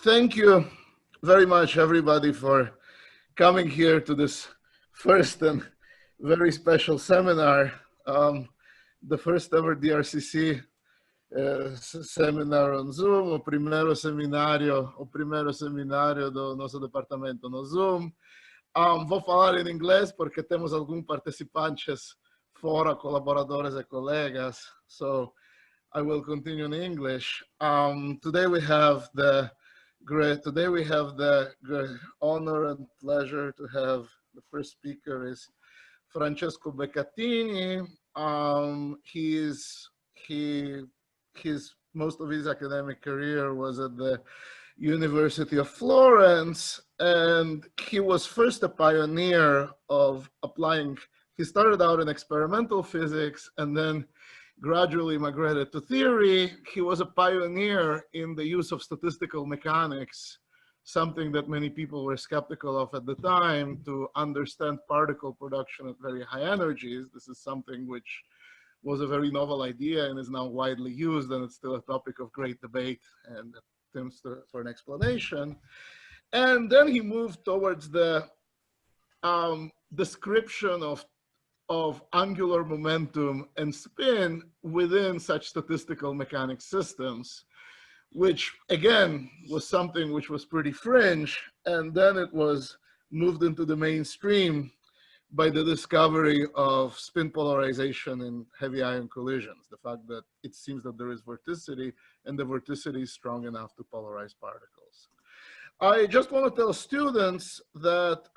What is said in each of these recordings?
Thank you very much, everybody, for coming here to this first and very special seminar, the first ever DRCC seminar on Zoom, o primeiro seminário do nosso departamento no Zoom. Vou falar em inglês porque temos alguns participantes fora, colaboradores e colegas, so I will continue in English. Today we have the great honor and pleasure to have the first speaker is Francesco Becattini. Most of his academic career was at the University of Florence, and he was first a pioneer of applying. He started out in experimental physics and then gradually migrated to theory. He was a pioneer in the use of statistical mechanics, something that many people were skeptical of at the time, to understand particle production at very high energies. This is something which was a very novel idea and is now widely used, and it's still a topic of great debate and attempts for an explanation. And then he moved towards the description of angular momentum and spin within such statistical mechanics systems, which again was something which was pretty fringe, and then it was moved into the mainstream by the discovery of spin polarization in heavy ion collisions, the fact that it seems that there is vorticity and the vorticity is strong enough to polarize particles. I just want to tell students that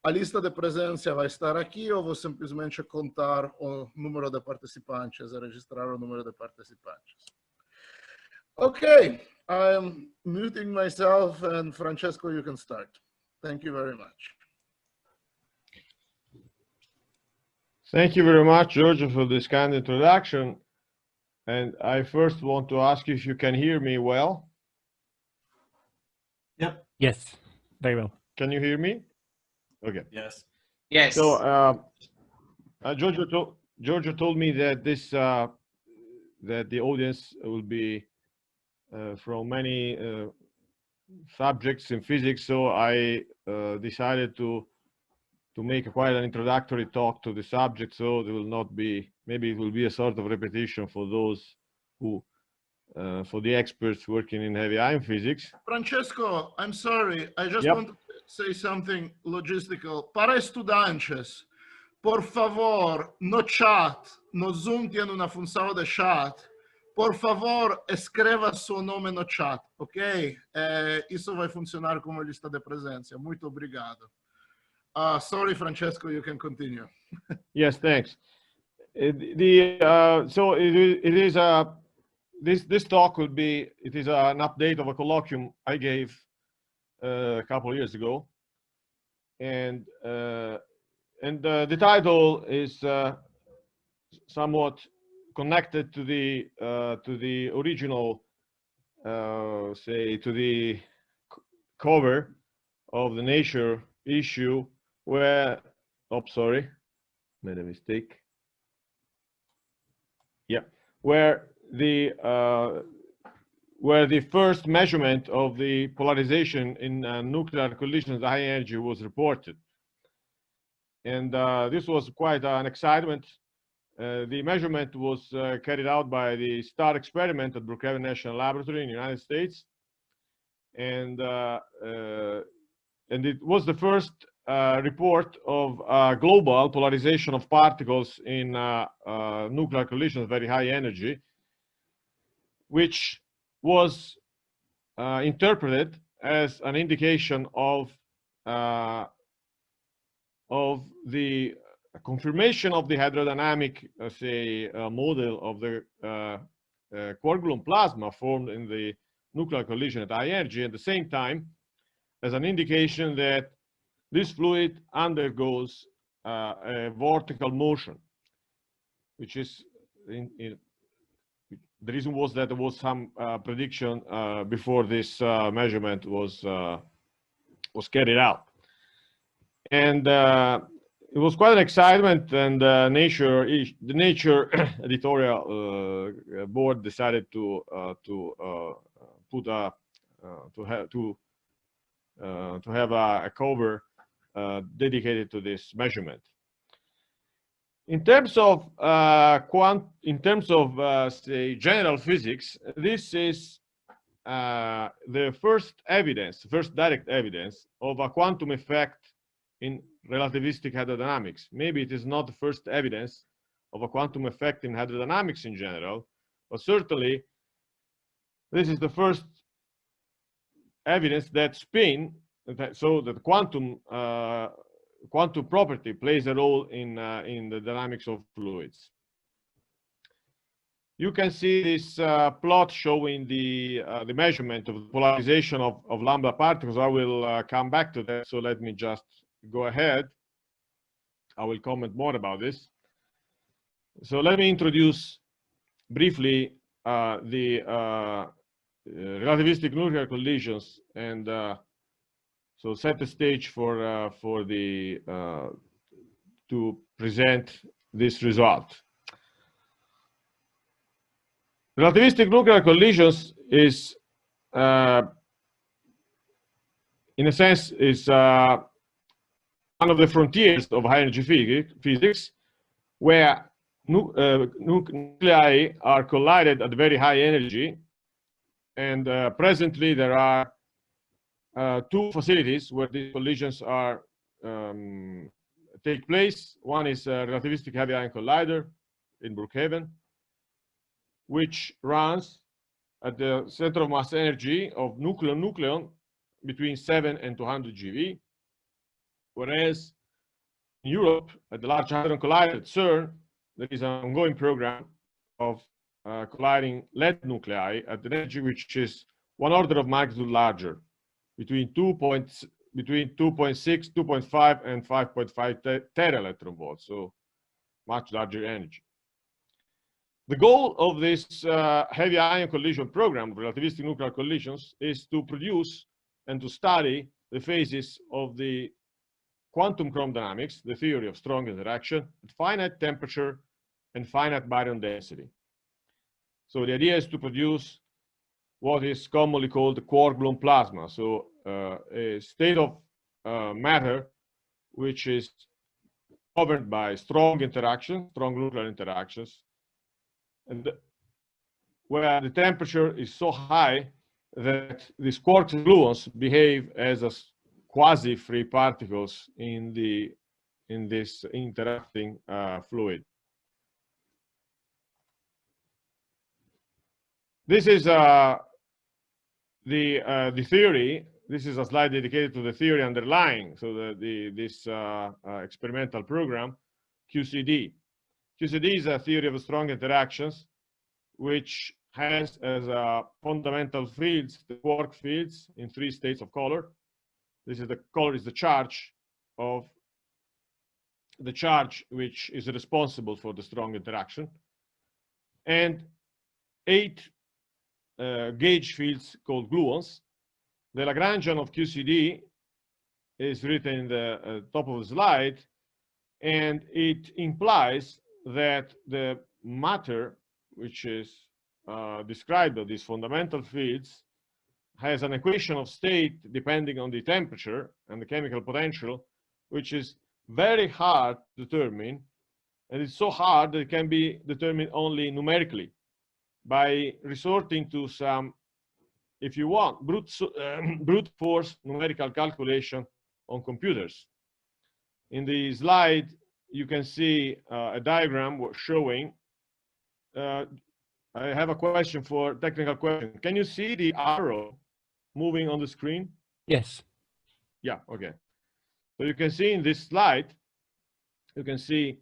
a lista de presença vai estar aqui. Eu vou simplesmente contar o número de participantes e registrar o número de participantes. Okay, I'm muting myself, and Francesco, you can start. Thank you very much. Thank you very much, Giorgio, for this kind introduction. And I first want to ask you if you can hear me well. Yep. Yes, very well. Can you hear me? Okay. Yes. Yes. So Giorgio told me that that the audience will be from many subjects in physics. So I decided to make quite an introductory talk to the subject. So there will not be, maybe it will be a sort of repetition for those who, for the experts working in heavy ion physics. Francesco, I'm sorry. I just want to say something logistical. Para estudantes, por favor, no chat, no Zoom tiene una função de chat. Por favor, escreva seu nome no chat, ok? Isso vai funcionar como lista de presença. Muito obrigado. Sorry, Francesco, you can continue. Yes, thanks. This talk will be, it is an update of a colloquium I gave a couple of years ago, and the title is somewhat connected to the original, say, to the cover of the Nature issue, where, sorry, made a mistake. Yeah, where the first measurement of the polarization in nuclear collisions at high energy was reported. And this was quite an excitement. The measurement was carried out by the STAR experiment at Brookhaven National Laboratory in the United States. And it was the first report of global polarization of particles in nuclear collisions of very high energy, which was interpreted as an indication of the confirmation of the hydrodynamic, say, model of the quark-gluon plasma formed in the nuclear collision at high energy, at the same time as an indication that this fluid undergoes a vortical motion, which is the reason was that there was some prediction before this measurement was carried out. And it was quite an excitement, and the Nature editorial board decided to have a cover dedicated to this measurement. In terms of say general physics, this is the first direct evidence of a quantum effect in relativistic hydrodynamics. Maybe it is not the first evidence of a quantum effect in hydrodynamics in general, but certainly this is the first evidence that so that quantum property plays a role in the dynamics of fluids. You can see this plot showing the measurement of the polarization of lambda particles. I will come back to that, so let me just go ahead. I will comment more about this. So let me introduce briefly the relativistic nuclear collisions, and so set the stage for to present this result. Relativistic nuclear collisions is, in a sense, is one of the frontiers of high-energy physics, where nuclei are collided at very high energy, and presently there are two facilities where these collisions are take place. One is Relativistic Heavy Ion Collider in Brookhaven, which runs at the center of mass energy of nucleon between 7 and 200 GeV, whereas in Europe, at the Large Hadron Collider at CERN, there is an ongoing program of colliding lead nuclei at an energy which is 1 order of magnitude larger, between 2.6, 2.5, and 5.5 tera-electron volts, so much larger energy. The goal of this heavy ion collision program of relativistic nuclear collisions is to produce and to study the phases of the quantum chromodynamics, the theory of strong interaction, at finite temperature and finite baryon density. So the idea is to produce what is commonly called the quark-gluon plasma, so a state of matter which is governed by strong nuclear interactions, and where the temperature is so high that these quarks and gluons behave as quasi-free particles in this interacting fluid. This is the theory. This is a slide dedicated to the theory underlying this experimental program, QCD. QCD is a theory of strong interactions, which has as fundamental fields the quark fields in 3 states of color. This is the color is the charge which is responsible for the strong interaction, and 8 gauge fields called gluons. The Lagrangian of QCD is written in the top of the slide, and it implies that the matter which is described by these fundamental fields has an equation of state depending on the temperature and the chemical potential, which is very hard to determine, and it's so hard that it can be determined only numerically by resorting to some, if you want, brute force numerical calculation on computers. In the slide, you can see a diagram showing. I have a technical question. Can you see the arrow moving on the screen? Yes. Yeah, okay. So you can see in this slide, you can see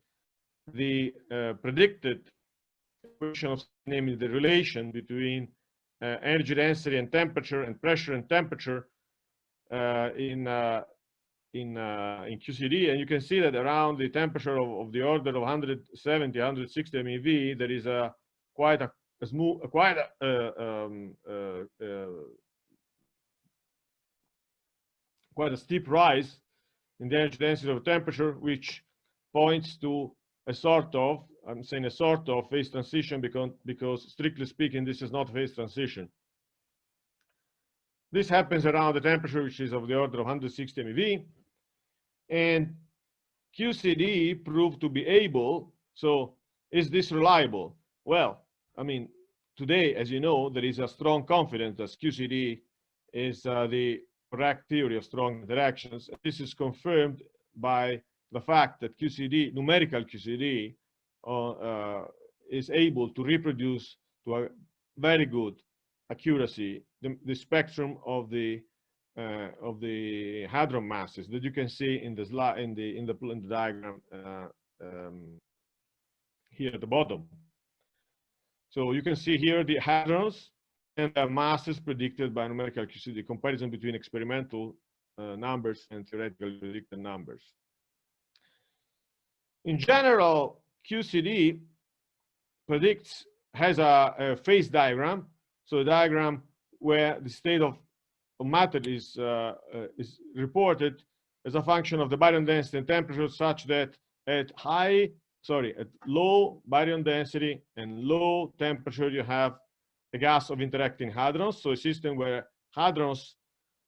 the predicted equation of, namely the relation between energy density and temperature, and pressure and temperature in QCD, and you can see that around the temperature of the order of 170, 160 MeV, there is quite a steep rise in the energy density of temperature, which points to a sort of, I'm saying a sort of phase transition because strictly speaking, this is not phase transition. This happens around the temperature, which is of the order of 160 MeV. And QCD proved to be able, so is this reliable? Well, I mean, today, as you know, there is a strong confidence that QCD is the correct theory of strong interactions. This is confirmed by the fact that QCD, numerical QCD, is able to reproduce to a very good accuracy the spectrum of the hadron masses that you can see in the slide in the diagram here at the bottom. So you can see here the hadrons and the masses predicted by numerical QCD, comparison between experimental numbers and theoretically predicted numbers. In general, QCD has a phase diagram, so a diagram where the state of matter is reported as a function of the baryon density and temperature, such that at low baryon density and low temperature, you have a gas of interacting hadrons. So a system where hadrons,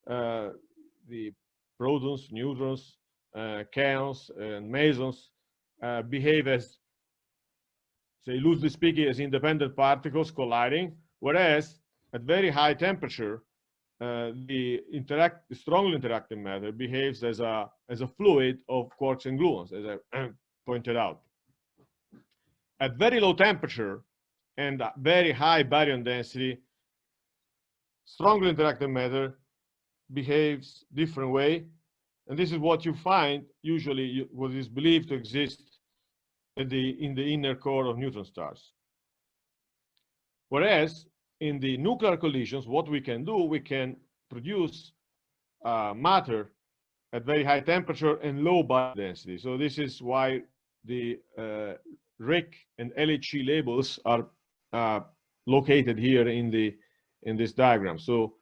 the protons, neutrons, kaons, and mesons behave as, say, loosely speaking, as independent particles colliding, whereas at very high temperature, the strongly interacting matter behaves as a fluid of quarks and gluons, as I pointed out. At very low temperature and very high baryon density, strongly interacting matter behaves different way, and this is what you find usually what is believed to exist in the inner core of neutron stars. Whereas in the nuclear collisions, what we can do, we can produce matter at very high temperature and low baryon density. So this is why the RHIC and LHC labels are located here in this diagram. So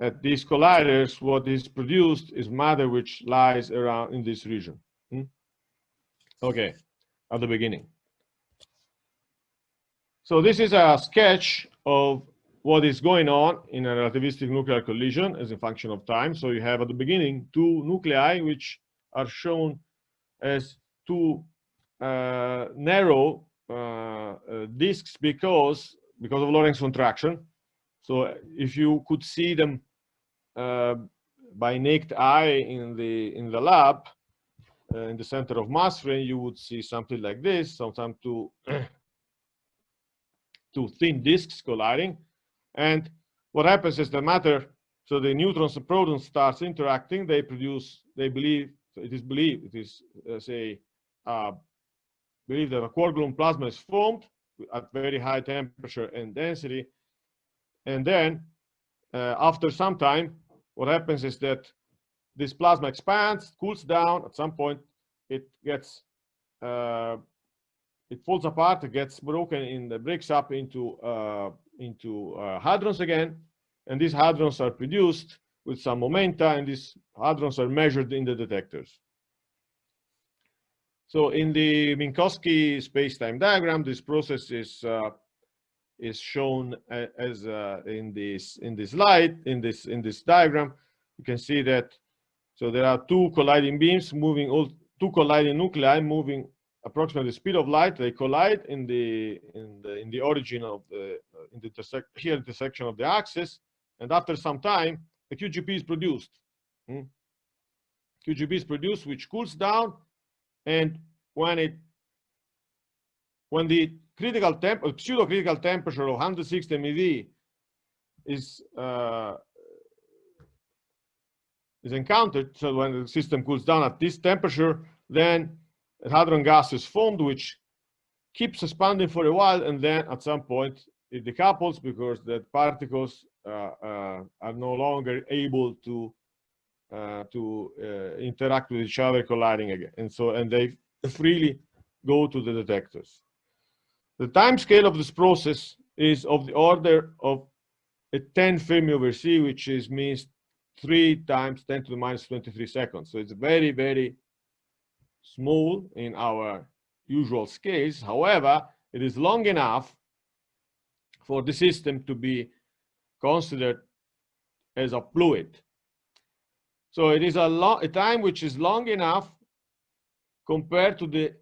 at these colliders, what is produced is matter which lies around in this region. Okay, at the beginning. So this is a sketch of what is going on in a relativistic nuclear collision as a function of time. So you have at the beginning two nuclei which are shown as two narrow disks because of Lorentz contraction. So if you could see them by naked eye in the lab, in the center of mass frame, you would see something like this, sometimes two thin disks colliding. And what happens is the matter, so the neutrons and protons starts interacting, they believe that a quark gluon plasma is formed at very high temperature and density. And then after some time, what happens is that this plasma expands, cools down. At some point, it falls apart. It gets broken breaks up into hadrons again, and these hadrons are produced with some momenta, and these hadrons are measured in the detectors. So in the Minkowski space-time diagram, this process is shown as in this slide, in this diagram. You can see that so there are two colliding beams moving, two colliding nuclei moving approximately the speed of light. They collide in the origin of the intersection of the axis, and after some time, the QGP is produced. QGP is produced, which cools down, and when the critical pseudo-critical temperature of 160 MeV is encountered, so when the system cools down at this temperature, then a hadron gas is formed, which keeps expanding for a while, and then at some point it decouples because the particles are no longer able to interact with each other, colliding again, and they freely go to the detectors. The time scale of this process is of the order of a 10 Fermi/C, which means 3 times 10 to the minus 23 seconds. So it's very, very small in our usual scales. However, it is long enough for the system to be considered as a fluid. So it is a time which is long enough compared to the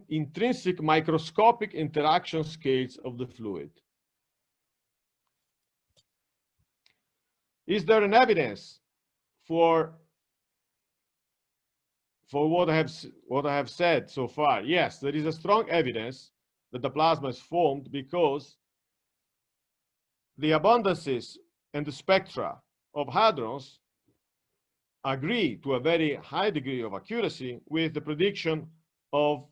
intrinsic microscopic interaction scales of the fluid. Is there an evidence for what I have said so far? Yes, there is a strong evidence that the plasma is formed because the abundances and the spectra of hadrons agree to a very high degree of accuracy with the prediction of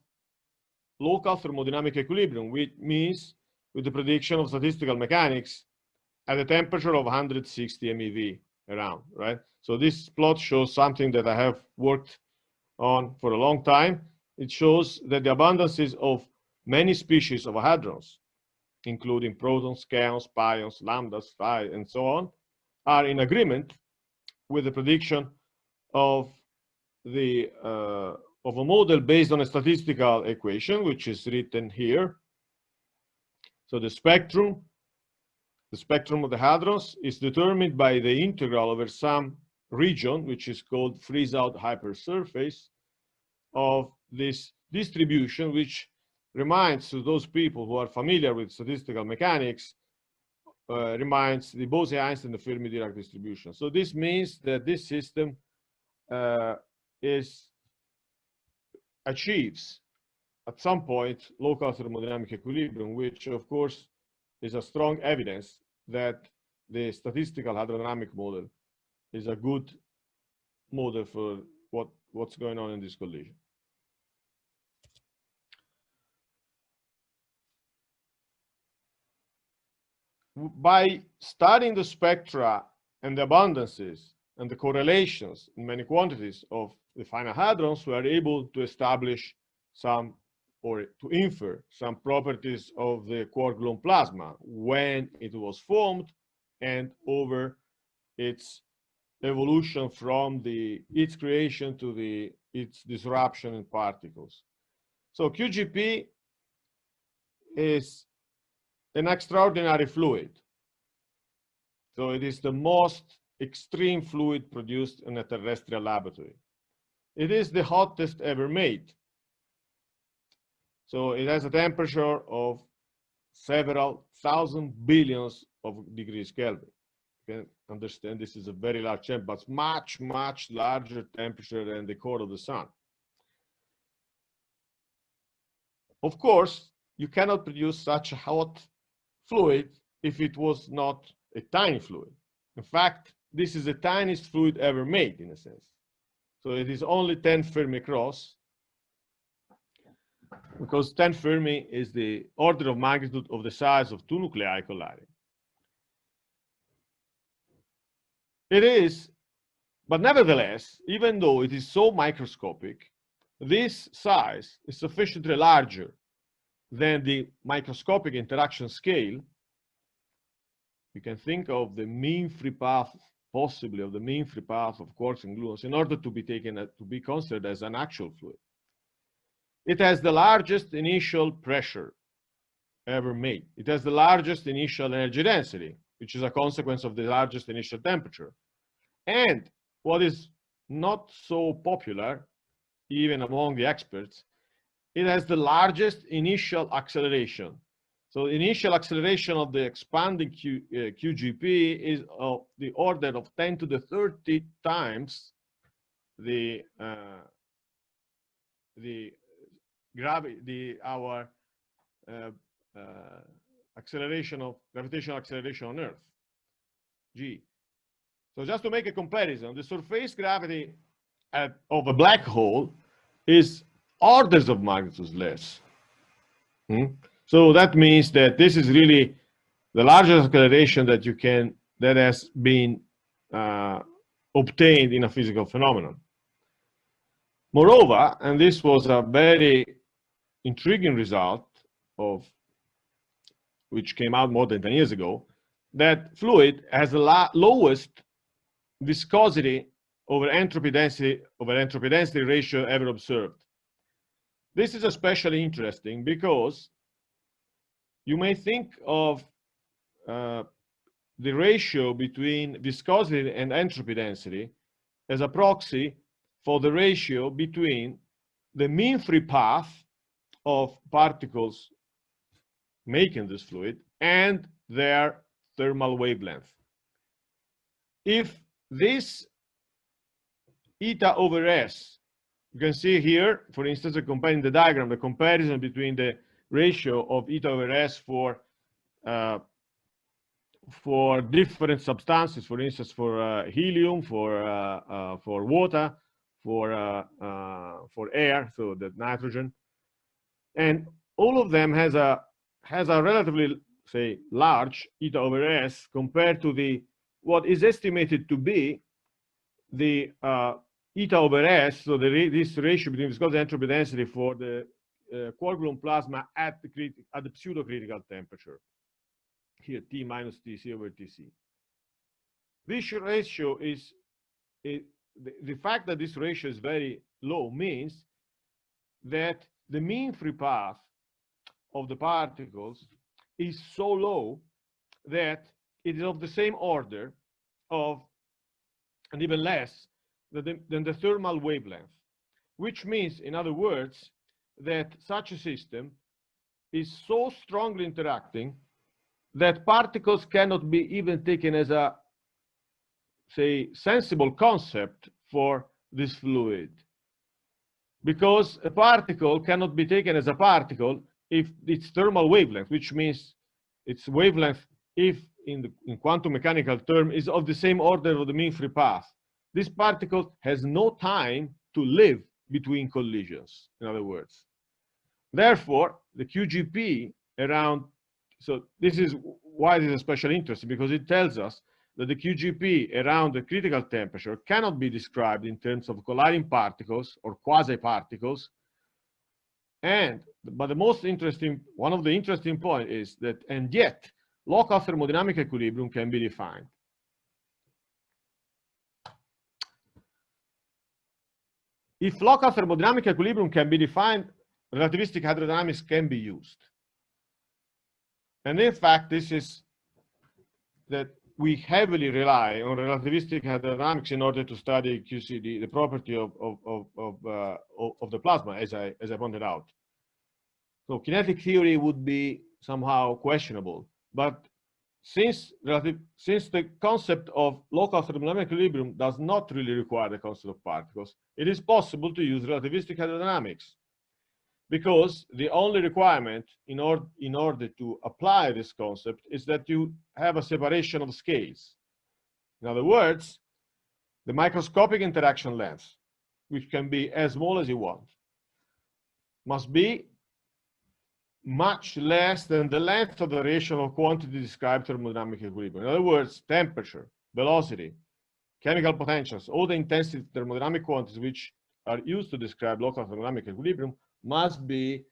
local thermodynamic equilibrium, which means with the prediction of statistical mechanics at a temperature of 160 MeV around, right? So this plot shows something that I have worked on for a long time. It shows that the abundances of many species of hadrons, including protons, kaons, pions, lambdas, phi, and so on, are in agreement with the prediction of the of a model based on a statistical equation, which is written here. So the spectrum of the hadrons is determined by the integral over some region, which is called freeze-out hypersurface of this distribution, which reminds to those people who are familiar with statistical mechanics, reminds the Bose-Einstein and the Fermi-Dirac distribution. So this means that this system achieves at some point local thermodynamic equilibrium, which of course is a strong evidence that the statistical hydrodynamic model is a good model for what's going on in this collision. By studying the spectra and the abundances and the correlations in many quantities of the finite hadrons, we are able to establish some, or to infer some properties of the quark-gluon plasma when it was formed and over its evolution from its creation to its disruption in particles. So QGP is an extraordinary fluid. So it is the most extreme fluid produced in a terrestrial laboratory. It is the hottest ever made. So it has a temperature of several thousand billions of degrees Kelvin. You can understand this is a very large temperature, but much, much larger temperature than the core of the sun. Of course, you cannot produce such a hot fluid if it was not a tiny fluid. In fact, this is the tiniest fluid ever made, in a sense. So it is only 10 Fermi across, because 10 Fermi is the order of magnitude of the size of two nuclei colliding. It is, but nevertheless, even though it is so microscopic, this size is sufficiently larger than the microscopic interaction scale. You can think of the mean free path, possibly of the mean free path of quarks and gluons, in order to be taken to be considered as an actual fluid. It has the largest initial pressure ever made. It has the largest initial energy density, which is a consequence of the largest initial temperature. And what is not so popular, even among the experts, it has the largest initial acceleration. So initial acceleration of the expanding QGP is of the order of 10 to the 30 times our acceleration of gravitational acceleration on Earth, G. So just to make a comparison, the surface gravity of a black hole is orders of magnitude less. So that means that this is really the largest acceleration that has been obtained in a physical phenomenon. Moreover, and this was a very intriguing result which came out more than 10 years ago, that fluid has the lowest viscosity over entropy density ratio ever observed. This is especially interesting because you may think of the ratio between viscosity and entropy density as a proxy for the ratio between the mean free path of particles making this fluid and their thermal wavelength. If this eta over S, you can see here, for instance, comparing the diagram, the comparison between the ratio of eta over S for different substances, for instance, for helium, for water, for air, so the nitrogen, and all of them has a relatively, say, large eta over S compared to the what is estimated to be the eta over S, so this ratio between viscosity and entropy density for the quark-gluon plasma at the pseudo-critical temperature. Here, T minus Tc over Tc. This ratio is, the fact that this ratio is very low means that the mean free path of the particles is so low that it is of the same order of, and even less, than the thermal wavelength, which means, in other words, that such a system is so strongly interacting that particles cannot be even taken as a, say, sensible concept for this fluid. Because a particle cannot be taken as a particle if its thermal wavelength, which means its wavelength, if in quantum mechanical term, is of the same order of the mean free path. This particle has no time to live between collisions, in other words. Therefore, the QGP around, so this is why this is especially interesting, because it tells us that the QGP around the critical temperature cannot be described in terms of colliding particles or quasi-particles. But the most interesting, one of the interesting points is that, and yet, local thermodynamic equilibrium can be defined. If local thermodynamic equilibrium can be defined, relativistic hydrodynamics can be used. And in fact, this is that we heavily rely on relativistic hydrodynamics in order to study QCD, the property of the plasma, as I pointed out. So kinetic theory would be somehow questionable, but since the concept of local thermodynamic equilibrium does not really require the concept of particles, it is possible to use relativistic hydrodynamics, because the only requirement in order to apply this concept is that you have a separation of scales. In other words, the microscopic interaction length, which can be as small as you want, must be much less than the length of the variation of quantity described thermodynamic equilibrium. In other words, temperature, velocity, chemical potentials, all the intensity thermodynamic quantities which are used to describe local thermodynamic equilibrium must be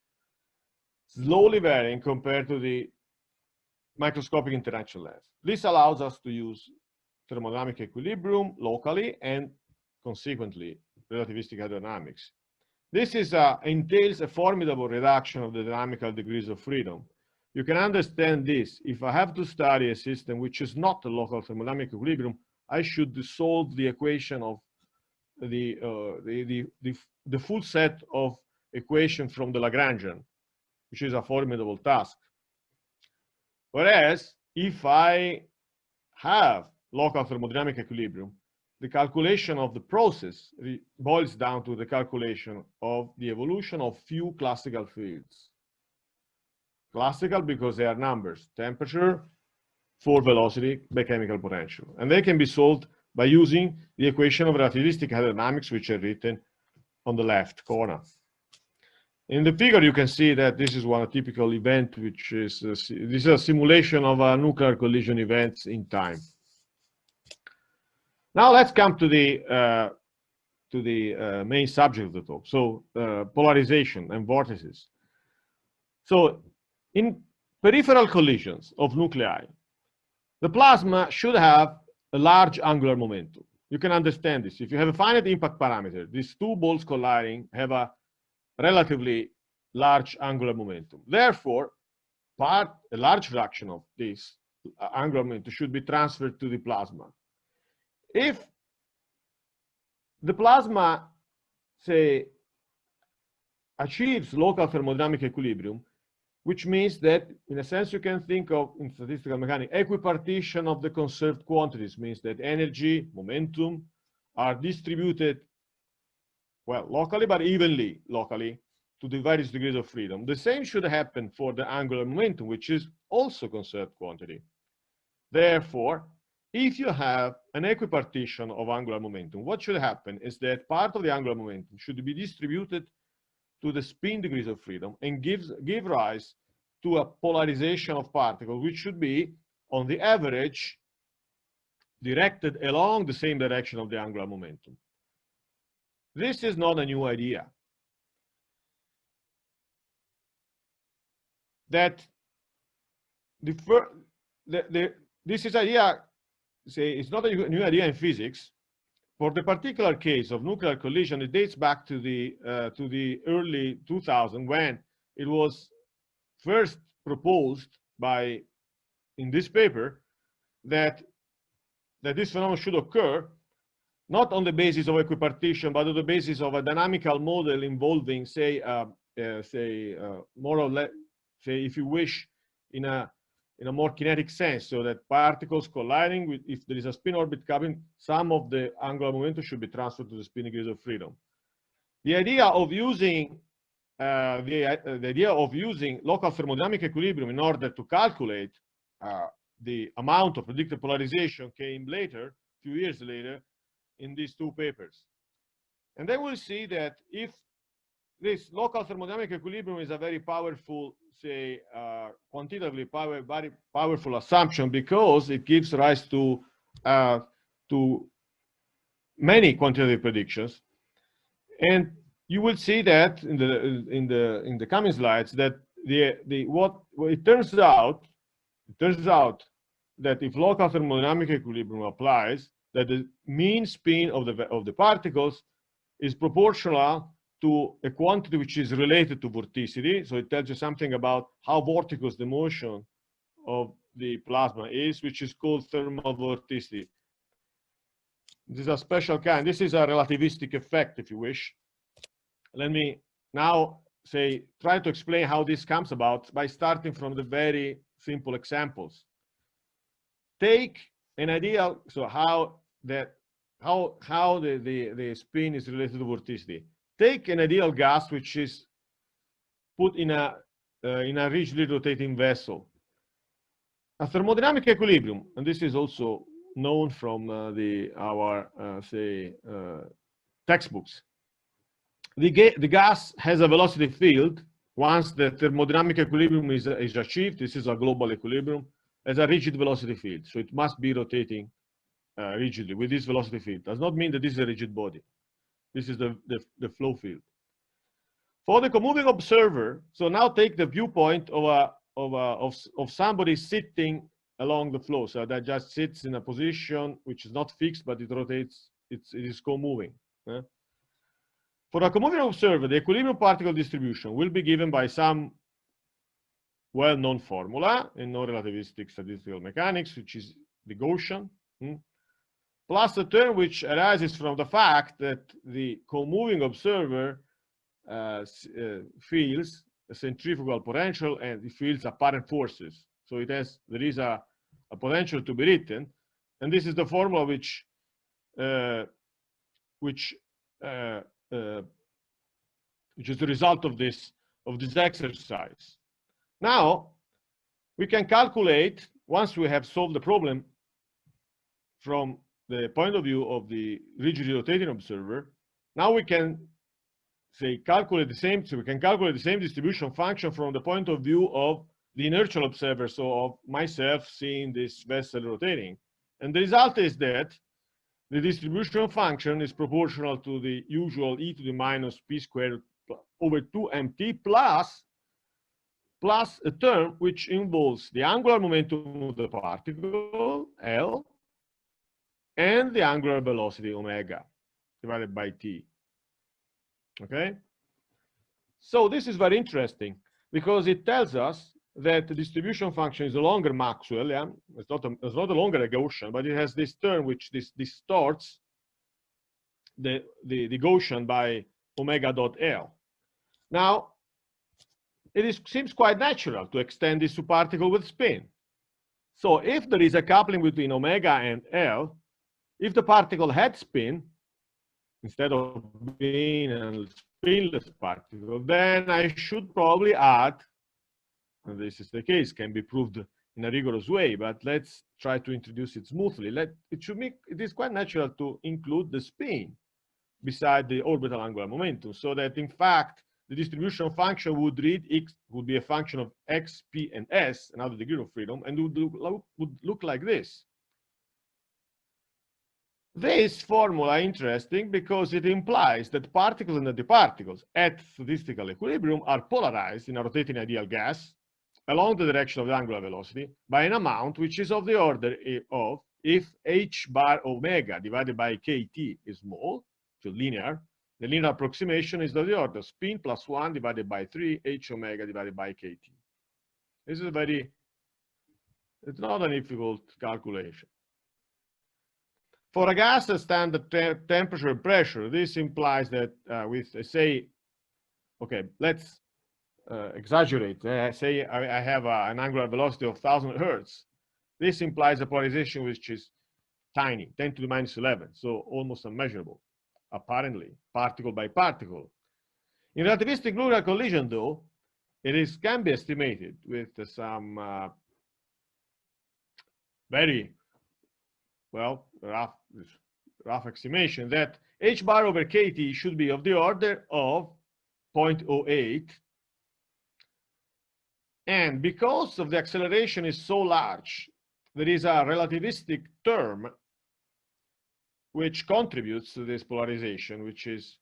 slowly varying compared to the microscopic interaction length. This allows us to use thermodynamic equilibrium locally and consequently relativistic hydrodynamics. This entails a formidable reduction of the dynamical degrees of freedom. You can understand this. If I have to study a system which is not a local thermodynamic equilibrium, I should solve the equation of the full set of equations from the Lagrangian, which is a formidable task. Whereas, if I have local thermodynamic equilibrium, the calculation of the process boils down to the calculation of the evolution of few classical fields. Classical because they are numbers, temperature, for velocity, by chemical potential. And they can be solved by using the equation of relativistic hydrodynamics, which are written on the left corner. In the figure, you can see that this is one typical event, which is this is a simulation of a nuclear collision events in time. Now let's come to the main subject of the talk. So polarization and vortices. So in peripheral collisions of nuclei, the plasma should have a large angular momentum. you can understand this. If you have a finite impact parameter, these two balls colliding have a relatively large angular momentum. Therefore, a large fraction of this angular momentum should be transferred to the plasma. If the plasma, say, achieves local thermodynamic equilibrium, which means that, in a sense, you can think of, in statistical mechanics, equipartition of the conserved quantities, means that energy, momentum are distributed, well, locally, but evenly locally to the various degrees of freedom. The same should happen for the angular momentum, which is also conserved quantity. Therefore, if you have an equipartition of angular momentum, what should happen is that part of the angular momentum should be distributed to the spin degrees of freedom and give rise to a polarization of particles, which should be, on the average, directed along the same direction of the angular momentum. This is not a new idea. That this is idea, say, it's not a new idea in physics. For the particular case of nuclear collision, it dates back to the early 2000s, when it was first proposed in this paper that this phenomenon should occur not on the basis of equipartition, but on the basis of a dynamical model involving, say, more or less, say, if you wish, in a more kinetic sense, so that particles colliding with, if there is a spin orbit coming, some of the angular momentum should be transferred to the spin degrees of freedom. The idea of using local thermodynamic equilibrium in order to calculate the amount of predicted polarization came later, a few years later, in these two papers. And then we'll see that if this local thermodynamic equilibrium is a very powerful, say, quantitatively very powerful assumption, because it gives rise to many quantitative predictions. And you will see that in the coming slides that it turns out that if local thermodynamic equilibrium applies, that the mean spin of the particles is proportional to a quantity which is related to vorticity. So it tells you something about how vorticose the motion of the plasma is, which is called thermal vorticity. This is a special kind. This is a relativistic effect, if you wish. Let me now try to explain how this comes about by starting from the very simple examples. Take an ideal, so how the spin is related to vorticity. Take an ideal gas which is put in a rigidly rotating vessel. A thermodynamic equilibrium, and this is also known from our textbooks. The gas has a velocity field. Once the thermodynamic equilibrium is achieved, this is a global equilibrium, as a rigid velocity field. So it must be rotating rigidly with this velocity field. Does not mean that this is a rigid body. This is the flow field. For the comoving observer, so now take the viewpoint of somebody sitting along the flow. So that just sits in a position which is not fixed, but it rotates. It is co-moving. For a comoving observer, the equilibrium particle distribution will be given by some well-known formula in non-relativistic statistical mechanics, which is the Gaussian, plus a term which arises from the fact that the co-moving observer feels a centrifugal potential and it feels apparent forces. So there is a potential to be written, and this is the formula which is the result of this exercise. Now we can calculate, once we have solved the problem from the point of view of the rigidly rotating observer, now we can calculate the same. So we can calculate the same distribution function from the point of view of the inertial observer, so of myself seeing this vessel rotating. And the result is that the distribution function is proportional to the usual e to the minus p squared over 2mt plus a term which involves the angular momentum of the particle, L, and the angular velocity omega divided by t. Okay? So this is very interesting because it tells us that the distribution function is no longer Maxwellian. It's not a longer a Gaussian, but it has this term which distorts the Gaussian by omega dot L. Now, seems quite natural to extend this to particle with spin. So if there is a coupling between omega and L, if the particle had spin, instead of being a spinless particle, then I should probably add, and this is the case, can be proved in a rigorous way, but let's try to introduce it smoothly. It is quite natural to include the spin beside the orbital angular momentum, so that in fact the distribution function would be a function of x, p, and s, another degree of freedom, and would look like this. This formula is interesting because it implies that particles and antiparticles at statistical equilibrium are polarized in a rotating ideal gas along the direction of the angular velocity by an amount which is of the order of, if h bar omega divided by kt is small, so linear, the linear approximation is of the order spin plus 1 divided by 3 h omega divided by kt. This is it's not a difficult calculation. For a gas at standard temperature and pressure, this implies that okay, let's exaggerate. Say I have an angular velocity of 1,000 hertz. This implies a polarization which is tiny, 10 to the minus 11, so almost unmeasurable, apparently, particle by particle. In relativistic nuclear collision, though, can be estimated with some very rough estimation that h bar over kt should be of the order of 0.08. And because of the acceleration is so large, there is a relativistic term which contributes to this polarization, it's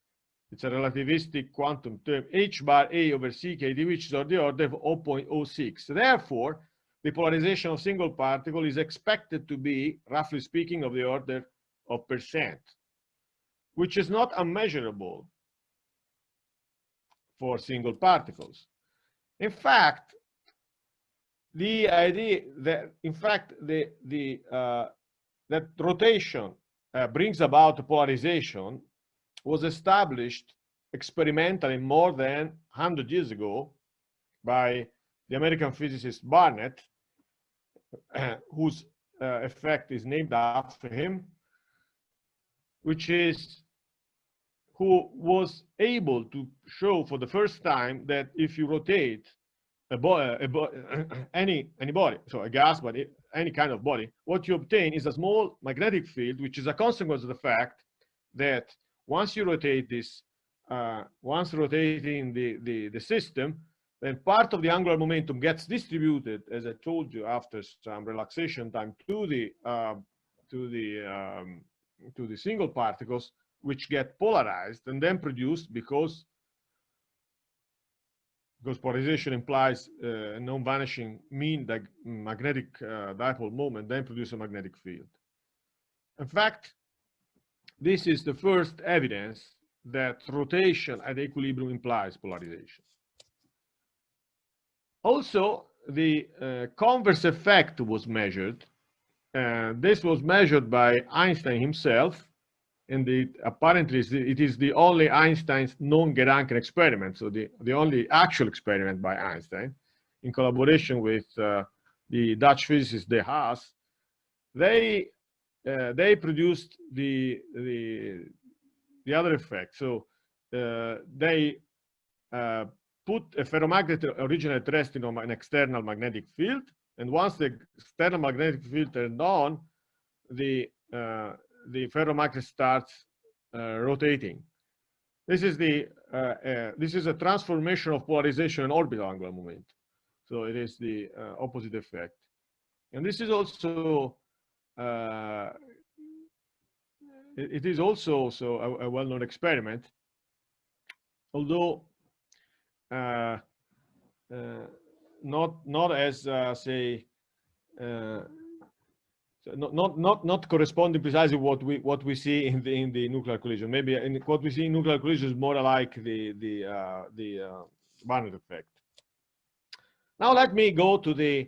a relativistic quantum term, h bar a over ckd, which is of the order of 0.06. Therefore, the polarization of single particle is expected to be, roughly speaking, of the order of %, which is not unmeasurable for single particles. In fact, the idea that, that rotation brings about polarization was established experimentally more than 100 years ago by the American physicist Barnett, whose effect is named after him, who was able to show for the first time that if you rotate any body, so a gas, but any kind of body, what you obtain is a small magnetic field, which is a consequence of the fact that once you rotate this, once rotating the system, then part of the angular momentum gets distributed, as I told you, after some relaxation time to the single particles, which get polarized and then produced because polarization implies a non-vanishing mean magnetic dipole moment, then produce a magnetic field. In fact, this is the first evidence that rotation at equilibrium implies polarization. Also, the converse effect was measured. This was measured by Einstein himself, and apparently it is the only Einstein's non-Gedanken experiment, so the only actual experiment by Einstein, in collaboration with the Dutch physicist De Haas. They produced the other effect. So they put a ferromagnet originally at rest in an external magnetic field, and once the external magnetic field turned on, the ferromagnet starts rotating. This is a transformation of polarization and orbital angular momentum. So it is the opposite effect, and this is also it is also a well-known experiment, although not as say not corresponding precisely what we see in the nuclear collision. Maybe what we see in nuclear collision is more like the Barnett effect. Now let me go to this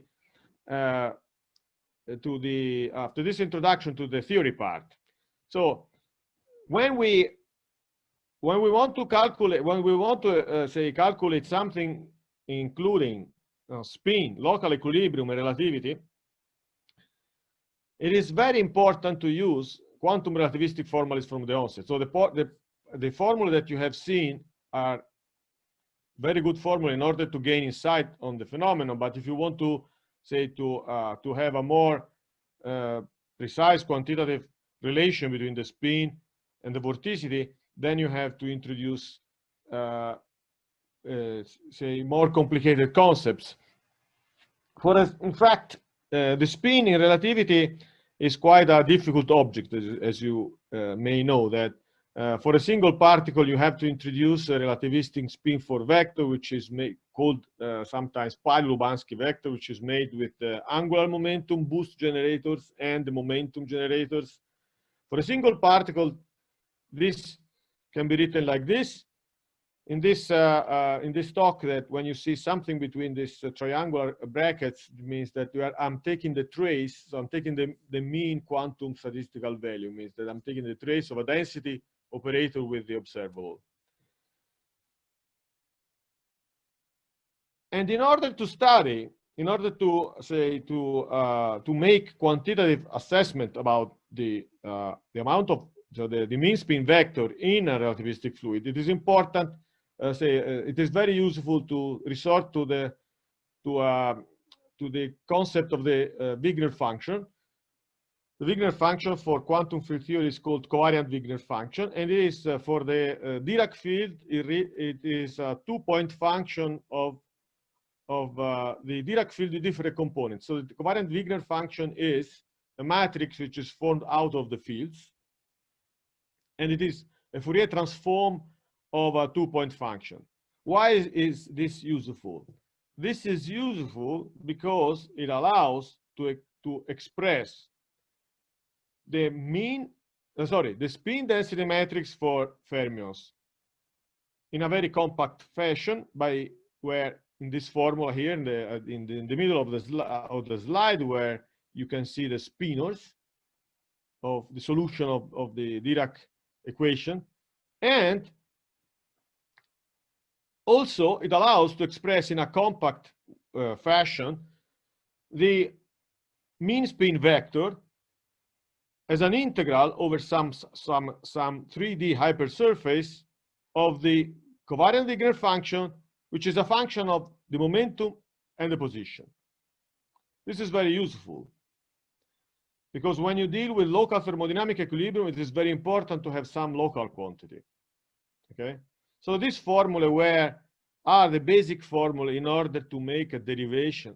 introduction to the theory part. So when we want to calculate, calculate something including spin, local equilibrium, and relativity, it is very important to use quantum relativistic formulas from the onset. So the formula that you have seen are very good formula in order to gain insight on the phenomenon. But if you want to to have a more precise quantitative relation between the spin and the vorticity, then you have to introduce more complicated concepts. In fact, the spin in relativity is quite a difficult object, as you may know, that for a single particle you have to introduce a relativistic spin-4 vector, which is called sometimes Pyle-Lubansky vector, which is made with the angular momentum boost generators and the momentum generators. For a single particle, this can be written like this. In this talk, that when you see something between these triangular brackets, it means that I'm taking the trace, so I'm taking the mean quantum statistical value, means that I'm taking the trace of a density operator with the observable. And in order to study, in order to to make quantitative assessment about the amount of the mean spin vector in a relativistic fluid, it is important. It is very useful to resort to the concept of the Wigner function. The Wigner function for quantum field theory is called covariant Wigner function, and it is for the Dirac field. It is a two-point function of the Dirac field with different components. So the covariant Wigner function is a matrix which is formed out of the fields, and it is a Fourier transform of a two-point function. Why is this useful? This is useful because it allows to express the the spin density matrix for fermions in a very compact fashion, by where in this formula here in the middle of the slide, where you can see the spinors of the solution of the Dirac equation. And also, it allows to express in a compact fashion the mean spin vector as an integral over some 3D hypersurface of the covariant Wigner function, which is a function of the momentum and the position. This is very useful because when you deal with local thermodynamic equilibrium, it is very important to have some local quantity. Okay. So this formula where are the basic formula in order to make a derivation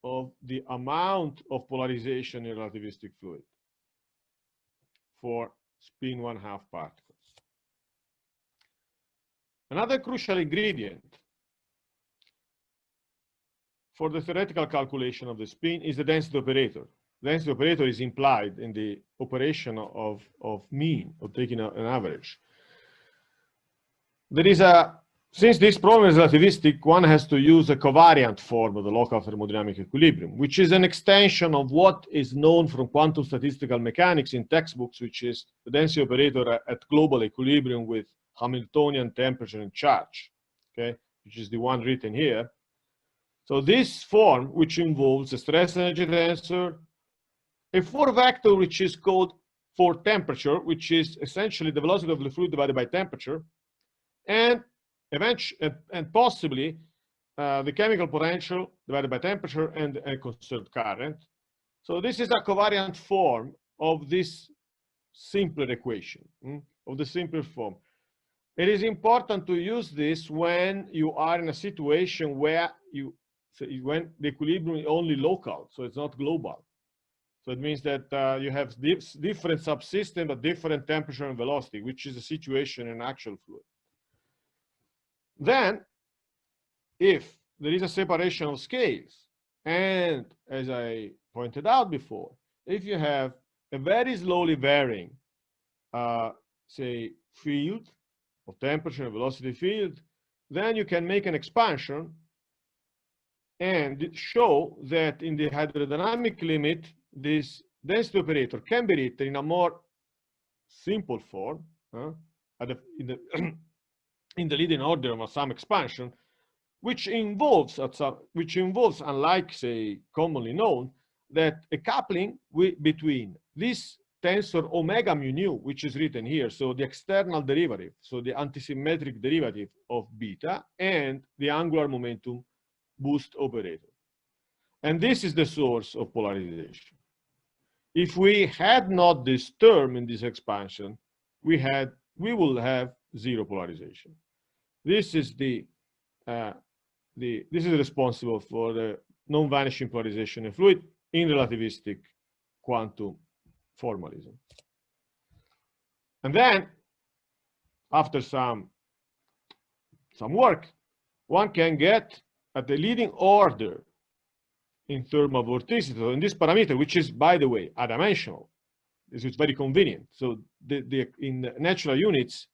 of the amount of polarization in relativistic fluid for spin 1/2 particles. Another crucial ingredient for the theoretical calculation of the spin is the density operator. The density operator is implied in the operation of mean, of taking an average. There is since this problem is relativistic, one has to use a covariant form of the local thermodynamic equilibrium, which is an extension of what is known from quantum statistical mechanics in textbooks, which is the density operator at global equilibrium with Hamiltonian temperature and charge, okay, which is the one written here. So this form, which involves a stress energy tensor, a 4 vector, which is called for temperature, which is essentially the velocity of the fluid divided by temperature, and eventually, and possibly the chemical potential divided by temperature and a conserved current. So this is a covariant form of this simpler equation, of the simpler form. It is important to use this when you are in a situation where when the equilibrium is only local, so it's not global. So it means that you have different subsystems at different temperature and velocity, which is a situation in actual fluid. Then, if there is a separation of scales, and as I pointed out before, if you have a very slowly varying, say, field of temperature and velocity field, then you can make an expansion and show that in the hydrodynamic limit, this density operator can be written in a more simple form, in the leading order of some expansion, which involves, unlike, say, commonly known, that a coupling between this tensor omega mu nu, which is written here, so the external derivative, so the antisymmetric derivative of beta, and the angular momentum boost operator. And this is the source of polarization. If we had not this term in this expansion, we will have zero polarization. This is this is responsible for the non-vanishing polarization in fluid in relativistic quantum formalism. And then, after some work, one can get at the leading order in thermal vortices, in this parameter, which is, by the way, adimensional. This is very convenient. So in natural units,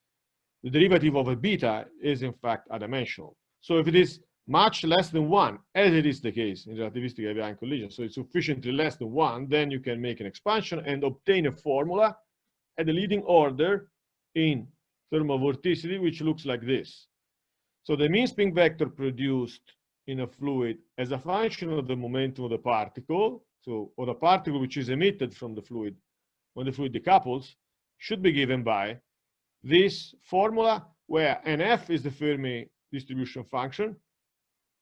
the derivative of a beta is in fact adimensional. So if it is much less than 1, as it is the case in relativistic heavy ion collision, so it's sufficiently less than 1, then you can make an expansion and obtain a formula at the leading order in thermal vorticity, which looks like this. So the mean spin vector produced in a fluid as a function of the momentum of the particle, so or the particle which is emitted from the fluid when the fluid decouples, should be given by this formula where NF is the Fermi distribution function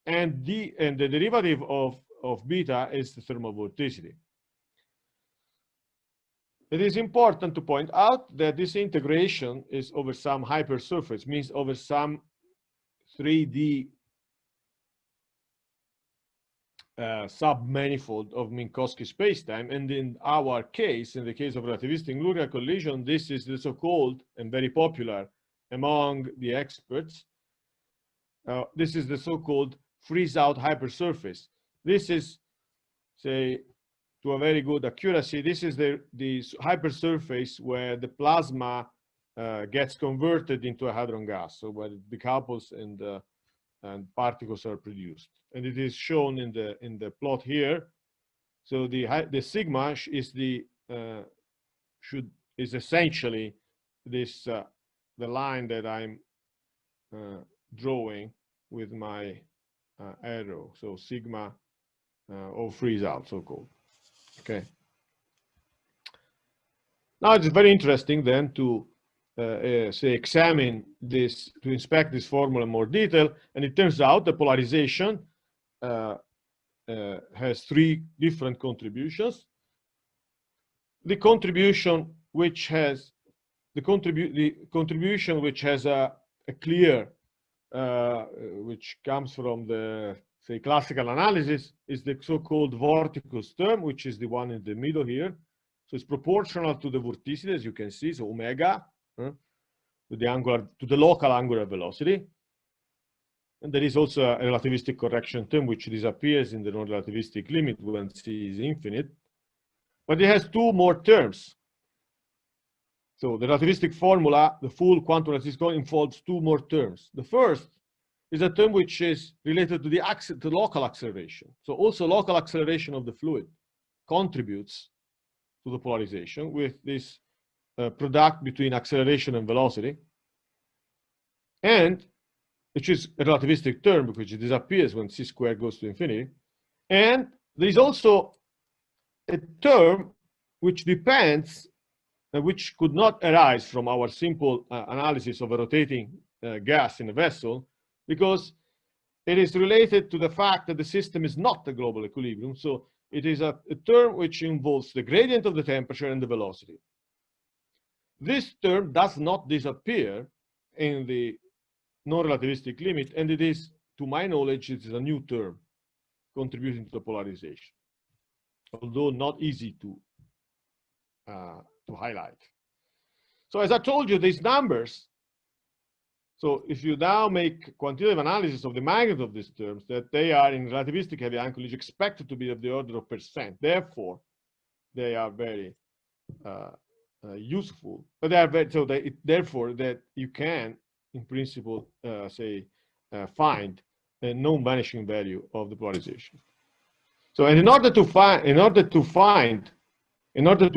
and the derivative of beta is the thermal vorticity. It is important to point out that this integration is over some hypersurface, means over some 3D submanifold of Minkowski spacetime, and in our case, in the case of relativistic nuclear collision, this is the so-called and very popular among the experts. This is the so-called freeze-out hypersurface. This is, say, to a very good accuracy, this is the hypersurface where the plasma gets converted into a hadron gas, so where it decouples and particles are produced. And it is shown in the plot here. So the sigma is is essentially this the line that I'm drawing with my arrow. So sigma or freeze out, so called. Okay. Now it's very interesting then to say examine this, to inspect this formula in more detail, and it turns out the polarization has 3 different contributions. The contribution which has a clear, which comes from the, say, classical analysis, is the so-called vorticus term, which is the one in the middle here. So it's proportional to the vorticity, as you can see, so omega, to the local angular velocity. And there is also a relativistic correction term which disappears in the non-relativistic limit when C is infinite. But it has 2 more terms. So the relativistic formula, the full quantum relativistic, involves 2 more terms. The first is a term which is related to the local acceleration. So also local acceleration of the fluid contributes to the polarization with this product between acceleration and velocity, and which is a relativistic term because it disappears when C squared goes to infinity. And there is also a term which depends, which could not arise from our simple analysis of a rotating gas in a vessel, because it is related to the fact that the system is not a global equilibrium. So it is a term which involves the gradient of the temperature and the velocity. This term does not disappear in the non-relativistic limit, and it is, to my knowledge, it is a new term contributing to the polarization, although not easy to highlight. So as I told you, these numbers, so if you now make quantitative analysis of the magnitude of these terms, that they are in relativistic heavy ion collision expected to be of the order of %. Therefore, they are very useful, but they are very, so therefore that you can, in principle, find a non-vanishing value of the polarization. So, and in order to